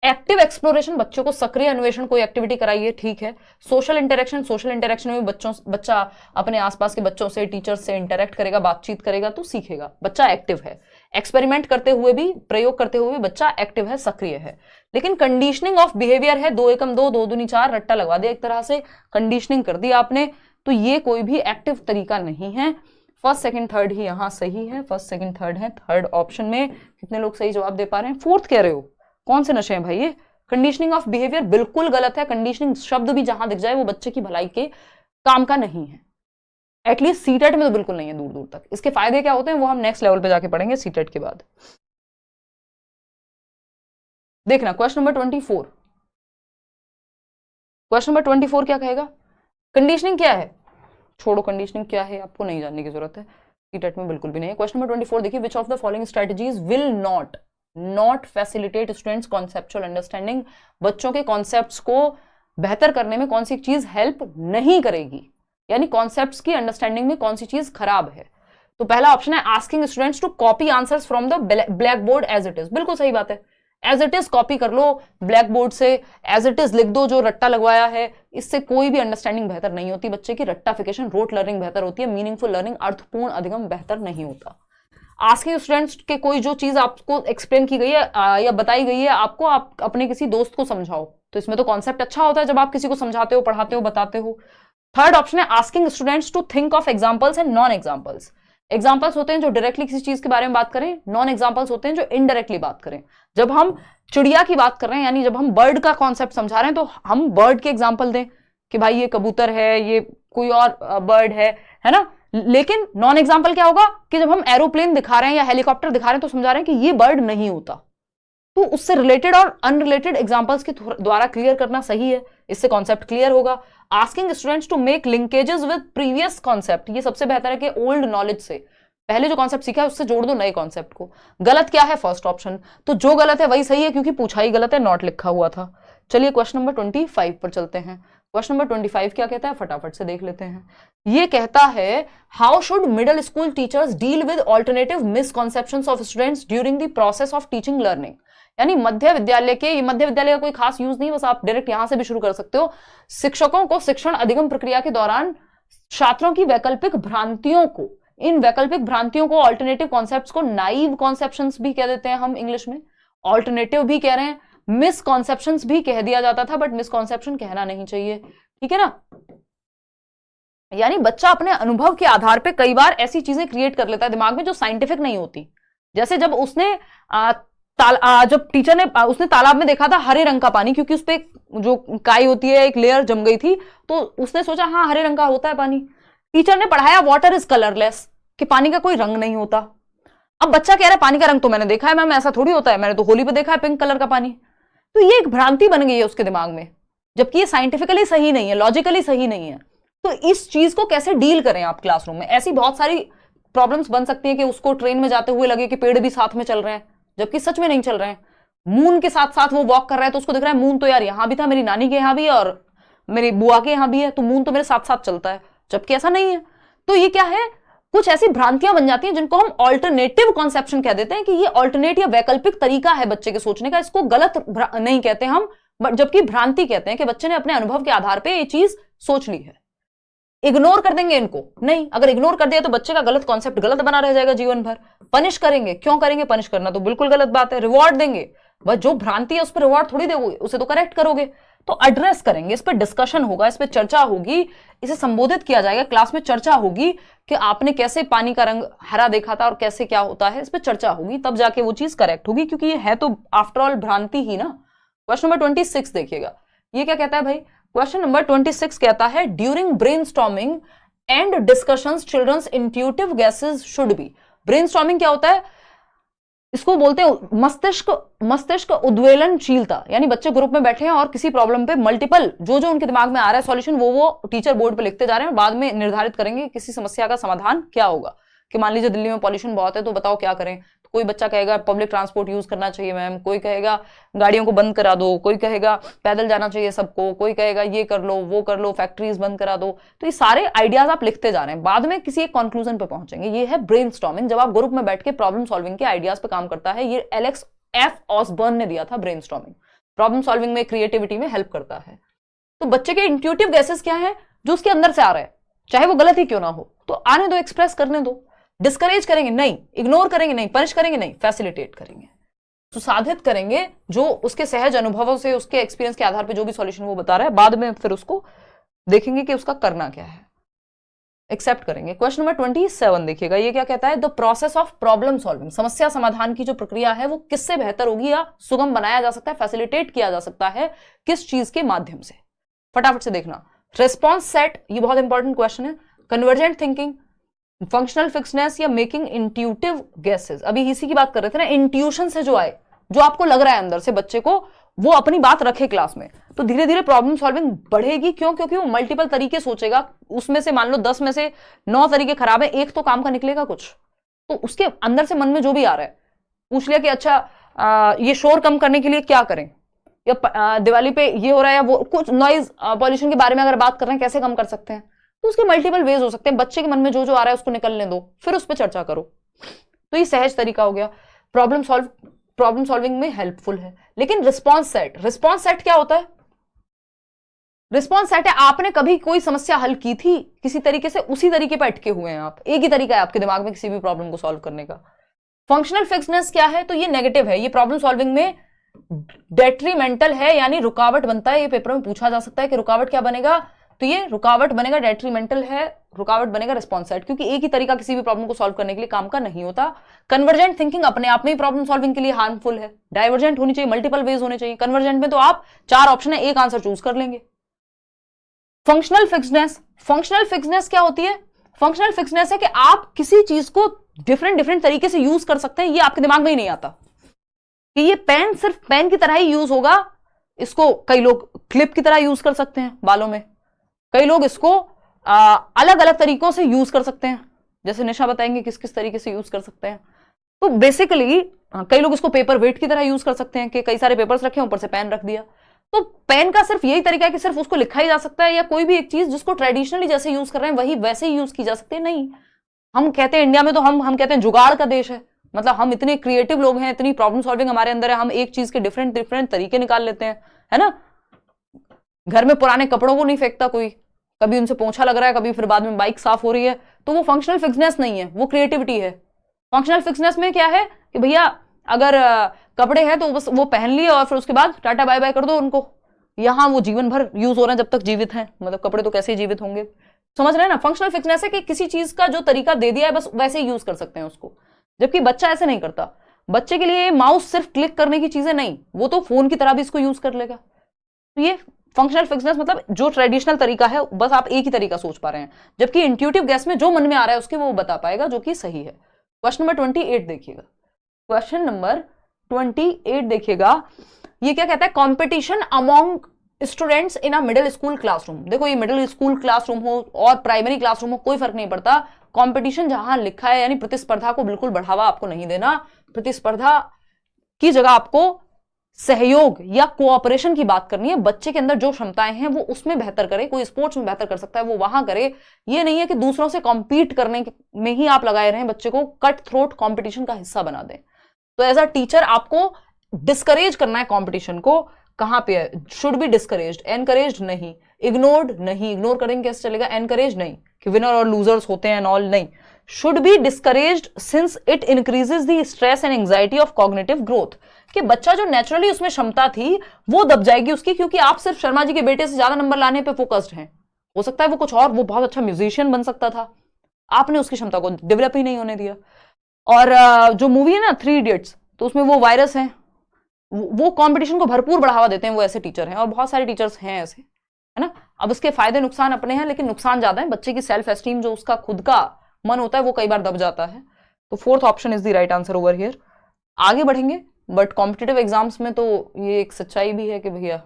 एक्टिव एक्सप्लोरेशन, बच्चों को सक्रिय अन्वेषण, कोई एक्टिविटी कराइए, ठीक है। सोशल इंटरेक्शन, सोशल इंटरेक्शन में बच्चा अपने आसपास के बच्चों से, टीचर्स से इंटरेक्ट करेगा, बातचीत करेगा तो सीखेगा, बच्चा एक्टिव है। एक्सपेरिमेंट करते हुए भी, प्रयोग करते हुए भी बच्चा एक्टिव है, सक्रिय है। लेकिन कंडीशनिंग ऑफ बिहेवियर है, 2 एकम 2, 2 दूनी 4, रट्टा लगवा दिया, एक तरह से कंडीशनिंग कर दी आपने, तो ये कोई भी एक्टिव तरीका नहीं है। फर्स्ट सेकंड थर्ड ही यहां सही है, फर्स्ट सेकंड थर्ड है। थर्ड ऑप्शन में कितने लोग सही जवाब दे पा रहे हैं? फोर्थ कह रहे हो, कौन से नशे हैं भाई ये? कंडीशनिंग ऑफ बिहेवियर बिल्कुल गलत है। कंडीशनिंग शब्द भी जहां दिख जाए वो बच्चे की भलाई के काम का नहीं है, एटलीस्ट सीटेट में तो बिल्कुल नहीं है दूर दूर तक। इसके फायदे क्या होते हैं वो हम नेक्स्ट लेवल पे जाके पढ़ेंगे सीटेट के बाद। देखना क्वेश्चन नंबर 24। क्वेश्चन नंबर 24 क्या कहेगा? कंडीशनिंग क्या है? छोड़ो, कंडीशनिंग क्या है आपको नहीं जानने की जरूरत है, सीटेट में बिल्कुल भी नहीं है। क्वेश्चन नंबर 24 देखिए, which of the following strategies will not facilitate students conceptual understanding, बच्चों के कॉन्सेप्ट्स को बेहतर करने में कौन सी चीज हेल्प नहीं करेगी, यानी कॉन्सेप्ट्स की अंडरस्टैंडिंग में कौन सी चीज खराब है। तो पहला ऑप्शन है asking students to copy answers from the blackboard as it is, बिल्कुल सही बात है। एज इट इज कॉपी कर लो ब्लैक बोर्ड से, एज इट इज लिख दो जो रट्टा लगवाया है, इससे कोई भी अंडरस्टैंडिंग बेहतर नहीं होती बच्चे की। रट्टाफिकेशन, रोट लर्निंग बेहतर होती है, मीनिंगफुल लर्निंग, अर्थपूर्ण अधिगम बेहतर नहीं होता। आस्किंग स्टूडेंट्स के कोई जो चीज आपको एक्सप्लेन की गई है या बताई गई है आपको, आप अपने किसी दोस्त को समझाओ, तो इसमें तो कॉन्सेप्ट अच्छा होता है जब आप किसी को समझाते हो, पढ़ाते हो, बताते हो। थर्ड ऑप्शन है asking students to think of examples and non examples. Examples होते हैं जो डायरेक्टली किसी चीज के बारे में बात करें, नॉन एग्जाम्पल्स होते हैं जो इनडायरेक्टली बात करें। जब हम चिड़िया की बात कर रहे हैं, यानी जब हम बर्ड का कॉन्सेप्ट समझा रहे हैं, तो हम बर्ड के एग्जाम्पल दें कि भाई ये कबूतर है, ये कोई और बर्ड है ना। लेकिन नॉन एग्जाम्पल क्या होगा कि जब हम एरोप्लेन दिखा रहे हैं या हेलीकॉप्टर दिखा रहे हैं तो समझा रहे हैं कि ये बर्ड नहीं होता, तो उससे रिलेटेड और अनरिलेटेड एग्जाम्पल्स के द्वारा क्लियर करना सही है, इससे कॉन्सेप्ट क्लियर होगा। Asking students to make linkages with previous concept, ये सबसे बेहतर है कि ओल्ड नॉलेज से, पहले जो कॉन्सेप्ट सीखा है उससे जोड़ दो नए कॉन्सेप्ट को। गलत क्या है? फर्स्ट ऑप्शन, तो जो गलत है वही सही है क्योंकि पूछा ही गलत है, नॉट लिखा हुआ था। चलिए क्वेश्चन नंबर 25 पर चलते हैं। क्वेश्चन नंबर 25 क्या कहता है, फटाफट से देख लेते हैं। ये कहता है how should middle school teachers deal with alternative misconceptions of students during the process of teaching learning, यानी मध्य विद्यालय का कोई खास यूज नहीं, बस आप डायरेक्ट यहां से भी शुरू कर सकते हो। शिक्षकों को शिक्षण अधिगम प्रक्रिया के दौरान छात्रों की वैकल्पिक भ्रांतियों को, इन वैकल्पिक भ्रांतियों को, ऑल्टरनेटिव कॉन्सेप्ट्स को नाइव कॉन्सेप्शंस भी कह देते हैं हम इंग्लिश में, ऑल्टरनेटिव भी कह रहे हैं, मिसकॉन्सेप्शंस भी कह दिया जाता था, बट मिसकॉन्सेप्शन कहना नहीं चाहिए, ठीक है ना। यानी बच्चा अपने अनुभव के आधार पे कई बार ऐसी चीजें क्रिएट कर लेता है दिमाग में जो साइंटिफिक नहीं होती। जैसे जब उसने जब टीचर ने उसने तालाब में देखा था हरे रंग का पानी, क्योंकि उस पे जो काई होती है एक लेयर जम गई थी, तो उसने सोचा हाँ हरे रंग का होता है पानी। टीचर ने पढ़ाया वाटर इज कलरलेस, कि पानी का कोई रंग नहीं होता। अब बच्चा कह रहा है पानी का रंग तो मैंने देखा है मैम, ऐसा थोड़ी होता है, मैंने तो होली पे देखा है पिंक कलर का पानी। तो ये एक भ्रांति बन गई है उसके दिमाग में, जबकि ये साइंटिफिकली सही नहीं है, लॉजिकली सही नहीं है। तो इस चीज को कैसे डील करें आप क्लासरूम में? ऐसी बहुत सारी प्रॉब्लम्स बन सकती है कि उसको ट्रेन में जाते हुए लगे कि पेड़ भी साथ में चल रहे हैं, जबकि सच में नहीं चल रहे हैं। मून के साथ साथ वो वॉक कर रहा है तो उसको दिख रहा है मून तो यार यहाँ भी था, मेरी नानी के यहाँ भी है और मेरी बुआ के यहाँ भी है, तो मून तो मेरे साथ साथ चलता है, जबकि ऐसा नहीं है। तो ये क्या है, कुछ ऐसी भ्रांतियां बन जाती हैं जिनको हम ऑल्टरनेटिव कॉन्सेप्शन कह देते हैं कि ये ऑल्टरनेट या वैकल्पिक तरीका है बच्चे के सोचने का, इसको गलत नहीं कहते हम, जबकि भ्रांति कहते हैं कि बच्चे ने अपने अनुभव के आधार पर ये चीज सोच ली है। इग्नोर कर देंगे इनको नहीं, अगर इग्नोर कर दिया तो बच्चे का गलत कॉन्सेप्ट गलत बना रह जाएगा जीवन भर। पनिश करेंगे, क्यों करेंगे, पनिश करना तो बिल्कुल गलत बात है। रिवॉर्ड देंगे, बस जो भ्रांति है उस पर रिवॉर्ड थोड़ी दोगे, उसे तो करेक्ट करोगे। तो एड्रेस करेंगे, इस पर डिस्कशन होगा, इस पर चर्चा होगी, इसे संबोधित किया जाएगा, क्लास में चर्चा होगी कि आपने कैसे पानी का रंग हरा देखा था और कैसे क्या होता है, इस पर चर्चा होगी, तब जाके वो चीज करेक्ट होगी, क्योंकि ये है तो आफ्टर ऑल भ्रांति ही ना। क्वेश्चन नंबर 26 देखिएगा, ये क्या कहता है भाई। क्वेश्चन नंबर 26 कहता है during brainstorming and discussions children's intuitive guesses should be. Brainstorming क्या होता है, इसको बोलते हैं मस्तिष्क उद्वेलनशीलता, यानी बच्चे ग्रुप में बैठे हैं और किसी प्रॉब्लम पे मल्टीपल जो उनके दिमाग में आ रहा है सॉल्यूशन वो टीचर बोर्ड पे लिखते जा रहे हैं, बाद में निर्धारित करेंगे किसी समस्या का समाधान क्या होगा। कि मान लीजिए दिल्ली में पॉल्यूशन बहुत है तो बताओ क्या करें, तो कोई बच्चा कहेगा पब्लिक ट्रांसपोर्ट यूज करना चाहिए मैम, कोई कहेगा गाड़ियों को बंद करा दो, कोई कहेगा पैदल जाना चाहिए सबको, कोई कहेगा ये कर लो वो कर लो, फैक्ट्रीज बंद करा दो। तो ये सारे आइडियाज आप लिखते जा रहे हैं, बाद में किसी एक कंक्लूजन पे पहुंचेंगे। ये है ब्रेनस्टॉर्मिंग, जब आप ग्रुप में बैठ के प्रॉब्लम सॉल्विंग के आइडियाज पे काम करता है। ये एलेक्स एफ ऑसबर्न ने दिया था ब्रेनस्टॉर्मिंग, प्रॉब्लम सॉल्विंग में क्रिएटिविटी में हेल्प करता है। तो बच्चे के इंट्यूटिव गैसेस क्या है, जो उसके अंदर से आ रहा है, चाहे वो गलत ही क्यों ना हो, तो आने दो, एक्सप्रेस करने दो। डिस्करेज करेंगे नहीं, इग्नोर करेंगे नहीं, पनिश करेंगे नहीं, फैसिलिटेट करेंगे, सुसाधित करेंगे जो उसके सहज अनुभवों से, उसके एक्सपीरियंस के आधार पर जो भी सॉल्यूशन वो बता रहा है, बाद में फिर उसको देखेंगे कि उसका करना क्या है, एक्सेप्ट करेंगे। क्वेश्चन नंबर 27 देखिएगा, ये क्या कहता है, the process of problem solving, समस्या समाधान की जो प्रक्रिया है वो किससे बेहतर होगी या सुगम बनाया जा सकता है, फैसिलिटेट किया जा सकता है, किस चीज के माध्यम से। फटाफट से देखना, रिस्पॉन्स सेट, ये बहुत इंपॉर्टेंट क्वेश्चन है, कन्वर्जेंट थिंकिंग, फंक्शनल फिक्सनेस या मेकिंग इंट्यूटिव गेसेस। अभी इसी की बात कर रहे थे ना, इंट्यूशन से जो आए, जो आपको लग रहा है अंदर से बच्चे को, वो अपनी बात रखे क्लास में, तो धीरे धीरे प्रॉब्लम सॉल्विंग बढ़ेगी। क्यों, क्योंकि वो मल्टीपल तरीके सोचेगा, उसमें से मान लो 10 में से 9 तरीके खराब है, एक तो काम का निकलेगा कुछ, तो उसके अंदर से मन में जो भी आ रहा है पूछ लिया कि अच्छा ये शोर कम करने के लिए क्या करें, या दिवाली पे ये हो रहा है, या वो कुछ नॉइज पॉल्यूशन के बारे में अगर बात कर रहे हैं कैसे कम कर सकते हैं, तो उसके मल्टीपल वेज हो सकते हैं। बच्चे के मन में जो जो आ रहा है उसको निकलने दो, फिर उस पर चर्चा करो। तो ये सहज तरीका हो गया, प्रॉब्लम सॉल्विंग में हेल्पफुल है। लेकिन रिस्पॉन्स सेट क्या होता है, रिस्पॉन्स सेट है आपने कभी कोई समस्या हल की थी किसी तरीके से, उसी तरीके पर अटके हुए हैं आप, एक ही तरीका है आपके दिमाग में किसी भी प्रॉब्लम को सॉल्व करने का। फंक्शनल फिक्सनेस क्या है, तो ये नेगेटिव है, ये प्रॉब्लम सॉल्विंग में डेट्रीमेंटल है, यानी रुकावट बनता है। ये पेपर में पूछा जा सकता है कि रुकावट क्या बनेगा, तो ये रुकावट बनेगा, डेट्रीमेंटल है, रुकावट बनेगा रिस्पॉन्स सेट, क्योंकि एक ही तरीका किसी भी प्रॉब्लम को सॉल्व करने के लिए काम का नहीं होता। कन्वर्जेंट थिंकिंग अपने आप में ही प्रॉब्लम सॉल्विंग के लिए हार्मफुल है, डाइवर्जेंट होनी चाहिए, मल्टीपल वेज होने चाहिए। कन्वर्जेंट में तो आप 4 ऑप्शन है, एक आंसर चूज कर लेंगे। फंक्शनल फिक्सनेस क्या होती है, फंक्शनल फिक्सनेस है कि आप किसी चीज को डिफरेंट तरीके से यूज कर सकते हैं, ये आपके दिमाग में ही नहीं आता कि ये पेन सिर्फ पेन की तरह ही यूज होगा। इसको कई लोग क्लिप की तरह यूज कर सकते हैं बालों में, कई लोग इसको अलग अलग तरीकों से यूज कर सकते हैं, जैसे निशा बताएंगे किस किस तरीके से यूज कर सकते हैं। तो बेसिकली कई लोग इसको पेपर वेट की तरह यूज कर सकते हैं कि कई सारे पेपर्स रखे ऊपर से पेन रख दिया। तो पेन का सिर्फ यही तरीका है कि सिर्फ उसको लिखा ही जा सकता है, या कोई भी एक चीज जिसको ट्रेडिशनली जैसे यूज कर रहे हैं वही वैसे ही यूज की जा सकती है। नहीं, हम कहते हैं इंडिया में तो हम कहते हैं जुगाड़ का देश है, मतलब हम इतने क्रिएटिव लोग हैं, इतनी प्रॉब्लम सॉल्विंग हमारे अंदर है, हम एक चीज के डिफरेंट तरीके निकाल लेते हैं, है ना। घर में पुराने कपड़ों को नहीं फेंकता कोई, कभी उनसे पोंछा लग रहा है, कभी फिर बाद में बाइक साफ हो रही है, तो वो फंक्शनल फिक्सनेस नहीं है, वो क्रिएटिविटी है। फंक्शनल फिक्सनेस में क्या है कि भैया अगर कपड़े हैं तो बस वो पहन लिए और फिर उसके बाद टाटा बाय बाय कर दो उनको, यहाँ वो जीवन भर यूज हो रहे हैं जब तक जीवित हैं, मतलब कपड़े तो कैसे जीवित होंगे, समझ रहे हैं ना। फंक्शनल फिक्सनेस है कि किसी चीज का जो तरीका दे दिया है बस वैसे ही यूज कर सकते हैं उसको, जबकि बच्चा ऐसे नहीं करता। बच्चे के लिए माउस सिर्फ क्लिक करने की चीजें नहीं, वो तो फोन की तरह भी इसको यूज कर लेगा। तो ये फंक्शनल फिक्सनेस मतलब जो ट्रेडिशनल तरीका है बस आप एक ही तरीका सोच पा रहे हैं, जबकि इंट्यूटिव गैस में जो मन में आ रहा है उसके वो बता पाएगा, जो कि सही है। क्वेश्चन नंबर 28 देखिएगा, क्वेश्चन नंबर 28 देखिएगा, ये क्या कहता है, competition among students in a middle school classroom. देखो ये मिडिल स्कूल क्लासरूम हो और प्राइमरी क्लासरूम हो कोई फर्क नहीं पड़ता, कंपटीशन जहां लिखा है यानी प्रतिस्पर्धा को बिल्कुल बढ़ावा आपको नहीं देना। प्रतिस्पर्धा की जगह आपको सहयोग या कोऑपरेशन की बात करनी है, बच्चे के अंदर जो क्षमताएं हैं वो उसमें बेहतर करे, कोई स्पोर्ट्स में बेहतर कर सकता है वो वहां करे। ये नहीं है कि दूसरों से कॉम्पीट करने में ही आप लगाए रहे, बच्चे को कट थ्रोट कॉम्पिटिशन का हिस्सा बना दें। तो एज अ टीचर आपको डिस्करेज करना है कॉम्पिटिशन को। कहां पे है? शुड बी डिस्करेज्ड, एनकरेज्ड नहीं, इग्नोर्ड नहीं। इग्नोर करेंगे कैसे चलेगा? एनकरेज नहीं कि विनर और लूजर्स होते हैं ऑल, नहीं। Should be discouraged since it increases the stress and anxiety of cognitive growth, कि बच्चा जो नेचुरली उसमें क्षमता थी वो दब जाएगी उसकी, क्योंकि आप सिर्फ शर्मा जी के बेटे से ज्यादा नंबर लाने पे फोकस्ड हैं। हो सकता है वो कुछ और, वो बहुत अच्छा म्यूजिशियन बन सकता था, आपने उसकी क्षमता को डेवलप ही नहीं होने दिया। और जो मूवी है ना 3 इडियट्स, तो उसमें वो वायरस है, वो कंपटीशन को भरपूर बढ़ावा देते हैं, वो ऐसे टीचर हैं और बहुत सारे टीचर्स हैं ऐसे, है ना। अब इसके फायदे नुकसान अपने हैं, लेकिन नुकसान ज्यादा है, बच्चे की सेल्फ एस्टीम जो उसका खुद का मन होता है वो कई बार दब जाता है। तो 4th option is the right answer over here. आगे बढ़ेंगे, बट कॉम्पिटिटिव एग्जाम्स में तो ये एक सच्चाई भी है कि भैया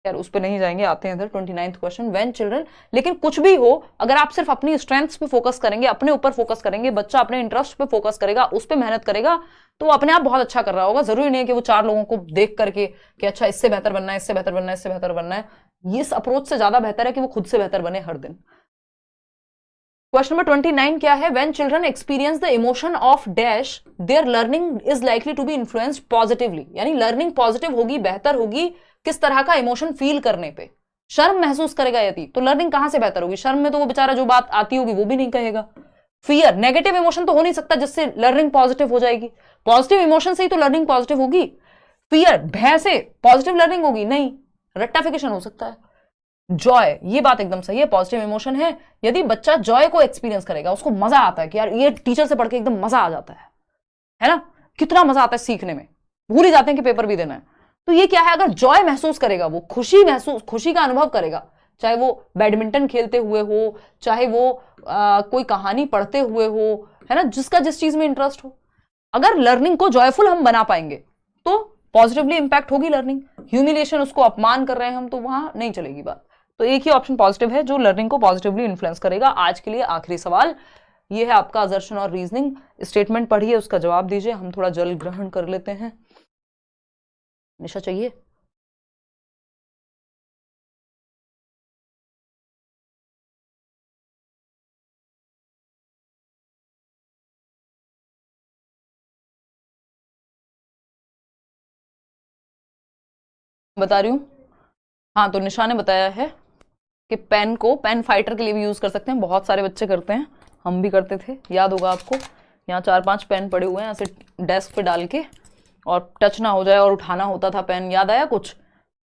यार उस पर नहीं जाएंगे, आते हैं इधर 29th क्वेश्चन। व्हेन चिल्ड्रन, लेकिन कुछ भी हो, अगर आप सिर्फ अपनी स्ट्रेंथ्स पे फोकस करेंगे, अपने ऊपर फोकस करेंगे, बच्चा अपने इंटरेस्ट पे फोकस करेगा, उस पर मेहनत करेगा, तो वो अपने आप बहुत अच्छा कर रहा होगा। जरूरी नहीं है कि वो 4 लोगों को देख करके कि अच्छा इससे बेहतर बनना है, इससे बेहतर बनना है, इससे बेहतर बनना है। इस अप्रोच से ज्यादा बेहतर है कि वो खुद से बेहतर बने हर दिन। क्वेश्चन नंबर 29 क्या है? When children experience the emotion of dash their learning is likely to be influenced positively, यानी लर्निंग पॉजिटिव होगी, बेहतर होगी किस तरह का इमोशन फील करने पे? शर्म महसूस करेगा यदि, तो लर्निंग कहां से बेहतर होगी? शर्म में तो वो बेचारा जो बात आती होगी वो भी नहीं कहेगा। फियर, नेगेटिव इमोशन तो हो नहीं सकता जिससे लर्निंग पॉजिटिव हो जाएगी, पॉजिटिव इमोशन से ही तो लर्निंग पॉजिटिव होगी। फियर, भय से पॉजिटिव लर्निंग होगी? नहीं, रट्टाफिकेशन हो सकता है। जॉय, ये बात एकदम सही है, पॉजिटिव इमोशन है। यदि बच्चा जॉय को एक्सपीरियंस करेगा, उसको मजा आता है कि यार ये टीचर से पढ़ के एकदम मजा आ जाता है ना, कितना मजा आता है सीखने में, भूल ही जाते हैं कि पेपर भी देना है। तो ये क्या है? अगर जॉय महसूस करेगा, वो खुशी का अनुभव करेगा, चाहे वो बैडमिंटन खेलते हुए हो, चाहे वो कोई कहानी पढ़ते हुए हो, है ना, जिसका जिस चीज में इंटरेस्ट हो। अगर लर्निंग को जॉयफुल हम बना पाएंगे तो पॉजिटिवली इंपैक्ट होगी लर्निंग। ह्यूमिलिएशन, उसको अपमान कर रहे हैं हम, तो वहां नहीं चलेगी बात। तो एक ही ऑप्शन पॉजिटिव है जो लर्निंग को पॉजिटिवली इन्फ्लुएंस करेगा। आज के लिए आखिरी सवाल ये है आपका, असर्शन और रीजनिंग। स्टेटमेंट पढ़िए, उसका जवाब दीजिए। हम थोड़ा जल ग्रहण कर लेते हैं। निशा चाहिए? बता रही हूँ। हाँ, तो निशा ने बताया है कि पेन को पेन फाइटर के लिए भी यूज कर सकते हैं, बहुत सारे बच्चे करते हैं, हम भी करते थे, याद होगा आपको। यहाँ 4-5 पेन पड़े हुए हैं, ऐसे डेस्क पे डाल के, और टच ना हो जाए और उठाना होता था पेन, याद आया कुछ?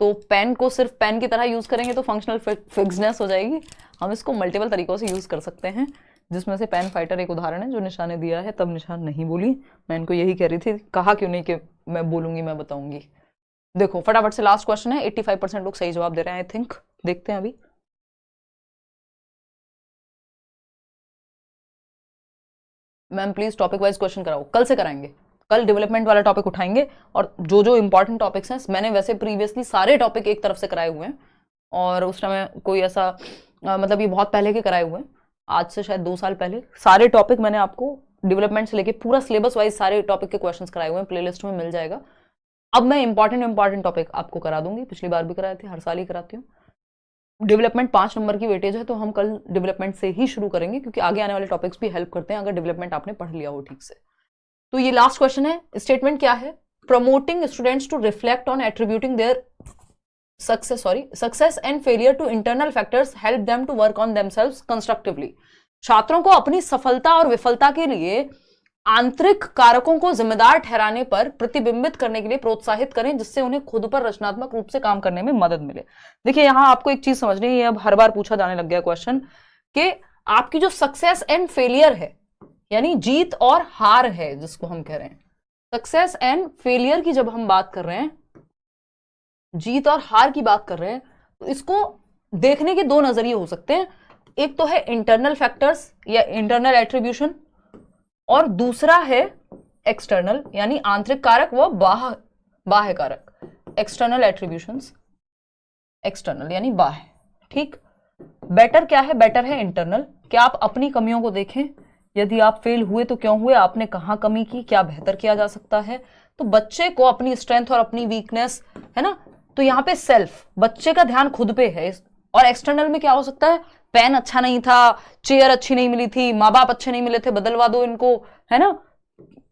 तो पेन को सिर्फ पेन की तरह यूज करेंगे तो फंक्शनल फिक्सनेस हो जाएगी। हम इसको मल्टीपल तरीकों से यूज कर सकते हैं, जिसमें से पेन फाइटर एक उदाहरण है जो निशा ने दिया है। तब निशा नहीं बोली, मैं इनको यही कह रही थी, कहा क्यों नहीं कि मैं बोलूंगी, मैं बताऊंगी। देखो फटाफट से लास्ट क्वेश्चन है, 85% लोग सही जवाब दे रहे हैं आई थिंक, देखते हैं अभी। Ma'am please topic wise question कराओ, कल से कराएंगे, कल डेवलपमेंट वाला टॉपिक उठाएंगे। और जो जो इंपॉर्टेंट टॉपिक्स हैं, मैंने वैसे प्रीवियसली सारे टॉपिक एक तरफ से कराए हुए हैं, और उस समय कोई ऐसा मतलब ये बहुत पहले के कराए हुए हैं, आज से शायद 2 साल पहले सारे टॉपिक मैंने आपको डेवलपमेंट से लेके पूरा सिलेबस वाइज सारे टॉपिक के क्वेश्चंस कराए हुए हैं, प्लेलिस्ट में मिल जाएगा। अब मैं इंपॉर्टेंट टॉपिक आपको करा दूंगी, पिछली बार भी कराए थे, हर साल ही कराती हूँ। डेवलपमेंट 5 नंबर की वेटेज है, तो हम कल डेवलपमेंट से ही शुरू करेंगे, क्योंकि आगे आने वाले टॉपिक्स भी हेल्प करते हैं अगर डेवलपमेंट आपने पढ़ लिया हो ठीक से। तो ये लास्ट क्वेश्चन है, स्टेटमेंट क्या है? Promoting students to reflect on attributing their success and failure to internal factors help them to work on themselves constructively. छात्रों को अपनी सफलता और विफलता के लिए आंतरिक कारकों को जिम्मेदार ठहराने पर प्रतिबिंबित करने के लिए प्रोत्साहित करें, जिससे उन्हें खुद पर रचनात्मक रूप से काम करने में मदद मिले। देखिए यहां आपको एक चीज समझनी है, अब हर बार पूछा जाने लग गया क्वेश्चन, कि आपकी जो सक्सेस एंड फेलियर है, यानी जीत और हार है, जिसको हम कह रहे हैं सक्सेस एंड फेलियर की, जब हम बात कर रहे हैं, जीत और हार की बात कर रहे हैं, तो इसको देखने के 2 नजरिए हो सकते हैं। एक तो है इंटरनल फैक्टर्स या इंटरनल एट्रीब्यूशन, और दूसरा है एक्सटर्नल यानी आंतरिक कारक व बाह्य कारक, एक्सटर्नल एट्रीब्यूशंस, एक्सटर्नल यानी बाह्य। ठीक, बेटर क्या है? बेटर है इंटरनल, क्या आप अपनी कमियों को देखें, यदि आप फेल हुए तो क्यों हुए, आपने कहां कमी की, क्या बेहतर किया जा सकता है, तो बच्चे को अपनी स्ट्रेंथ और अपनी वीकनेस, है ना, तो यहाँ पे सेल्फ, बच्चे का ध्यान खुद पे है। और एक्सटर्नल में क्या हो सकता है, पेन अच्छा नहीं था, चेयर अच्छी नहीं मिली थी, माँ बाप अच्छे नहीं मिले थे, बदलवा दो इनको, है ना,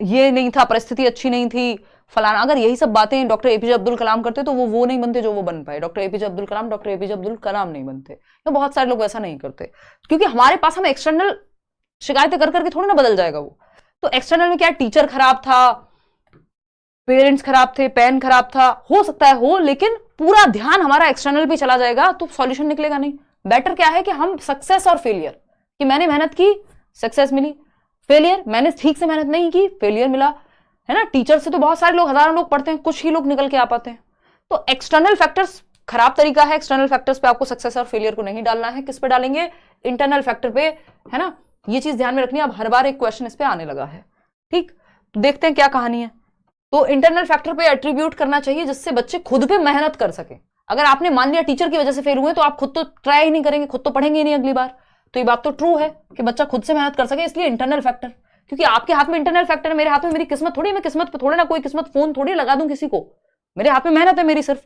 ये नहीं था, परिस्थिति अच्छी नहीं थी, फलाना। अगर यही सब बातें डॉक्टर एपीजे अब्दुल कलाम करते तो वो नहीं बनते जो वो बन पाए। डॉक्टर एपीजे अब्दुल कलाम नहीं बनते, तो बहुत सारे लोग वैसा नहीं करते, क्योंकि हमारे पास हम एक्सटर्नल शिकायतें कर करके थोड़ी ना बदल जाएगा वो। तो एक्सटर्नल में क्या, टीचर खराब था, पेरेंट्स खराब थे, पेन खराब था, हो सकता है हो, लेकिन पूरा ध्यान हमारा एक्सटर्नल पे चला जाएगा तो सॉल्यूशन निकलेगा नहीं। बेटर क्या है कि हम सक्सेस और फेलियर, कि मैंने मेहनत की, सक्सेस मिली, फेलियर, मैंने ठीक से मेहनत नहीं की, फेलियर मिला, है ना। टीचर से तो बहुत सारे लोग, हजारों लोग पढ़ते हैं, कुछ ही लोग निकल के आ पाते हैं। तो एक्सटर्नल फैक्टर्स खराब तरीका है, एक्सटर्नल फैक्टर्स पे आपको सक्सेस और फेलियर को नहीं डालना है। किस पे डालेंगे, इंटरनल फैक्टर पे, है ना। ये चीज ध्यान में रखनी है। अब हर बार एक क्वेश्चन इस पे आने लगा है, ठीक, तो देखते हैं क्या कहानी है। तो इंटरनल फैक्टर पे एट्रीब्यूट करना चाहिए जिससे बच्चे खुद पे मेहनत कर सके। अगर आपने मान लिया टीचर की वजह से फेल हुए तो आप खुद तो ट्राई ही नहीं करेंगे, खुद तो पढ़ेंगे ही नहीं अगली बार। तो ये बात तो ट्रू है कि बच्चा खुद से मेहनत कर सके, इसलिए इंटरनल फैक्टर, क्योंकि आपके हाथ में इंटरनल फैक्टर है, मेरे हाथ में मेरी किस्मत थोड़ी, मैं किस्मत पे थोड़ी ना कोई किस्मत फोन थोड़ी लगा दूं किसी को, मेरे हाथ में मेहनत है मेरी सिर्फ,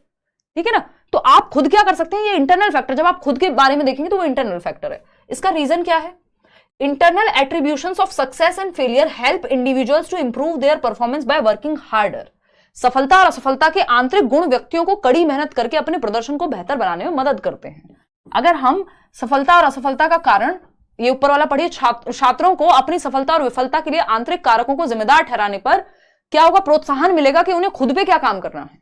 ठीक है ना। तो आप खुद क्या कर सकते हैं, ये इंटरनल फैक्टर, जब आप खुद के बारे में देखेंगे तो वो इंटरनल फैक्टर है। इसका रीजन क्या है, internal attributions of success and failure help individuals to improve their performance by working harder. सफलता और असफलता के आंतरिक गुण व्यक्तियों को कड़ी मेहनत करके अपने प्रदर्शन को बेहतर बनाने में मदद करते हैं। अगर हम सफलता और असफलता का कारण, ये ऊपर वाला पढ़िए, छात्रों को अपनी सफलता और विफलता के लिए आंतरिक कारकों को जिम्मेदार ठहराने पर क्या होगा, प्रोत्साहन मिलेगा कि उन्हें खुद पे क्या काम करना है,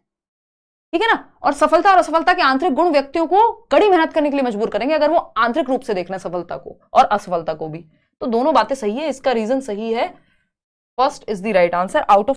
ठीक है ना। और सफलता और असफलता के आंतरिक गुण व्यक्तियों को कड़ी मेहनत करने के लिए मजबूर करेंगे, अगर वो आंतरिक रूप से देखना सफलता को और असफलता को भी। तो दोनों बातें सही है, इसका रीजन सही है, first is the right answer out of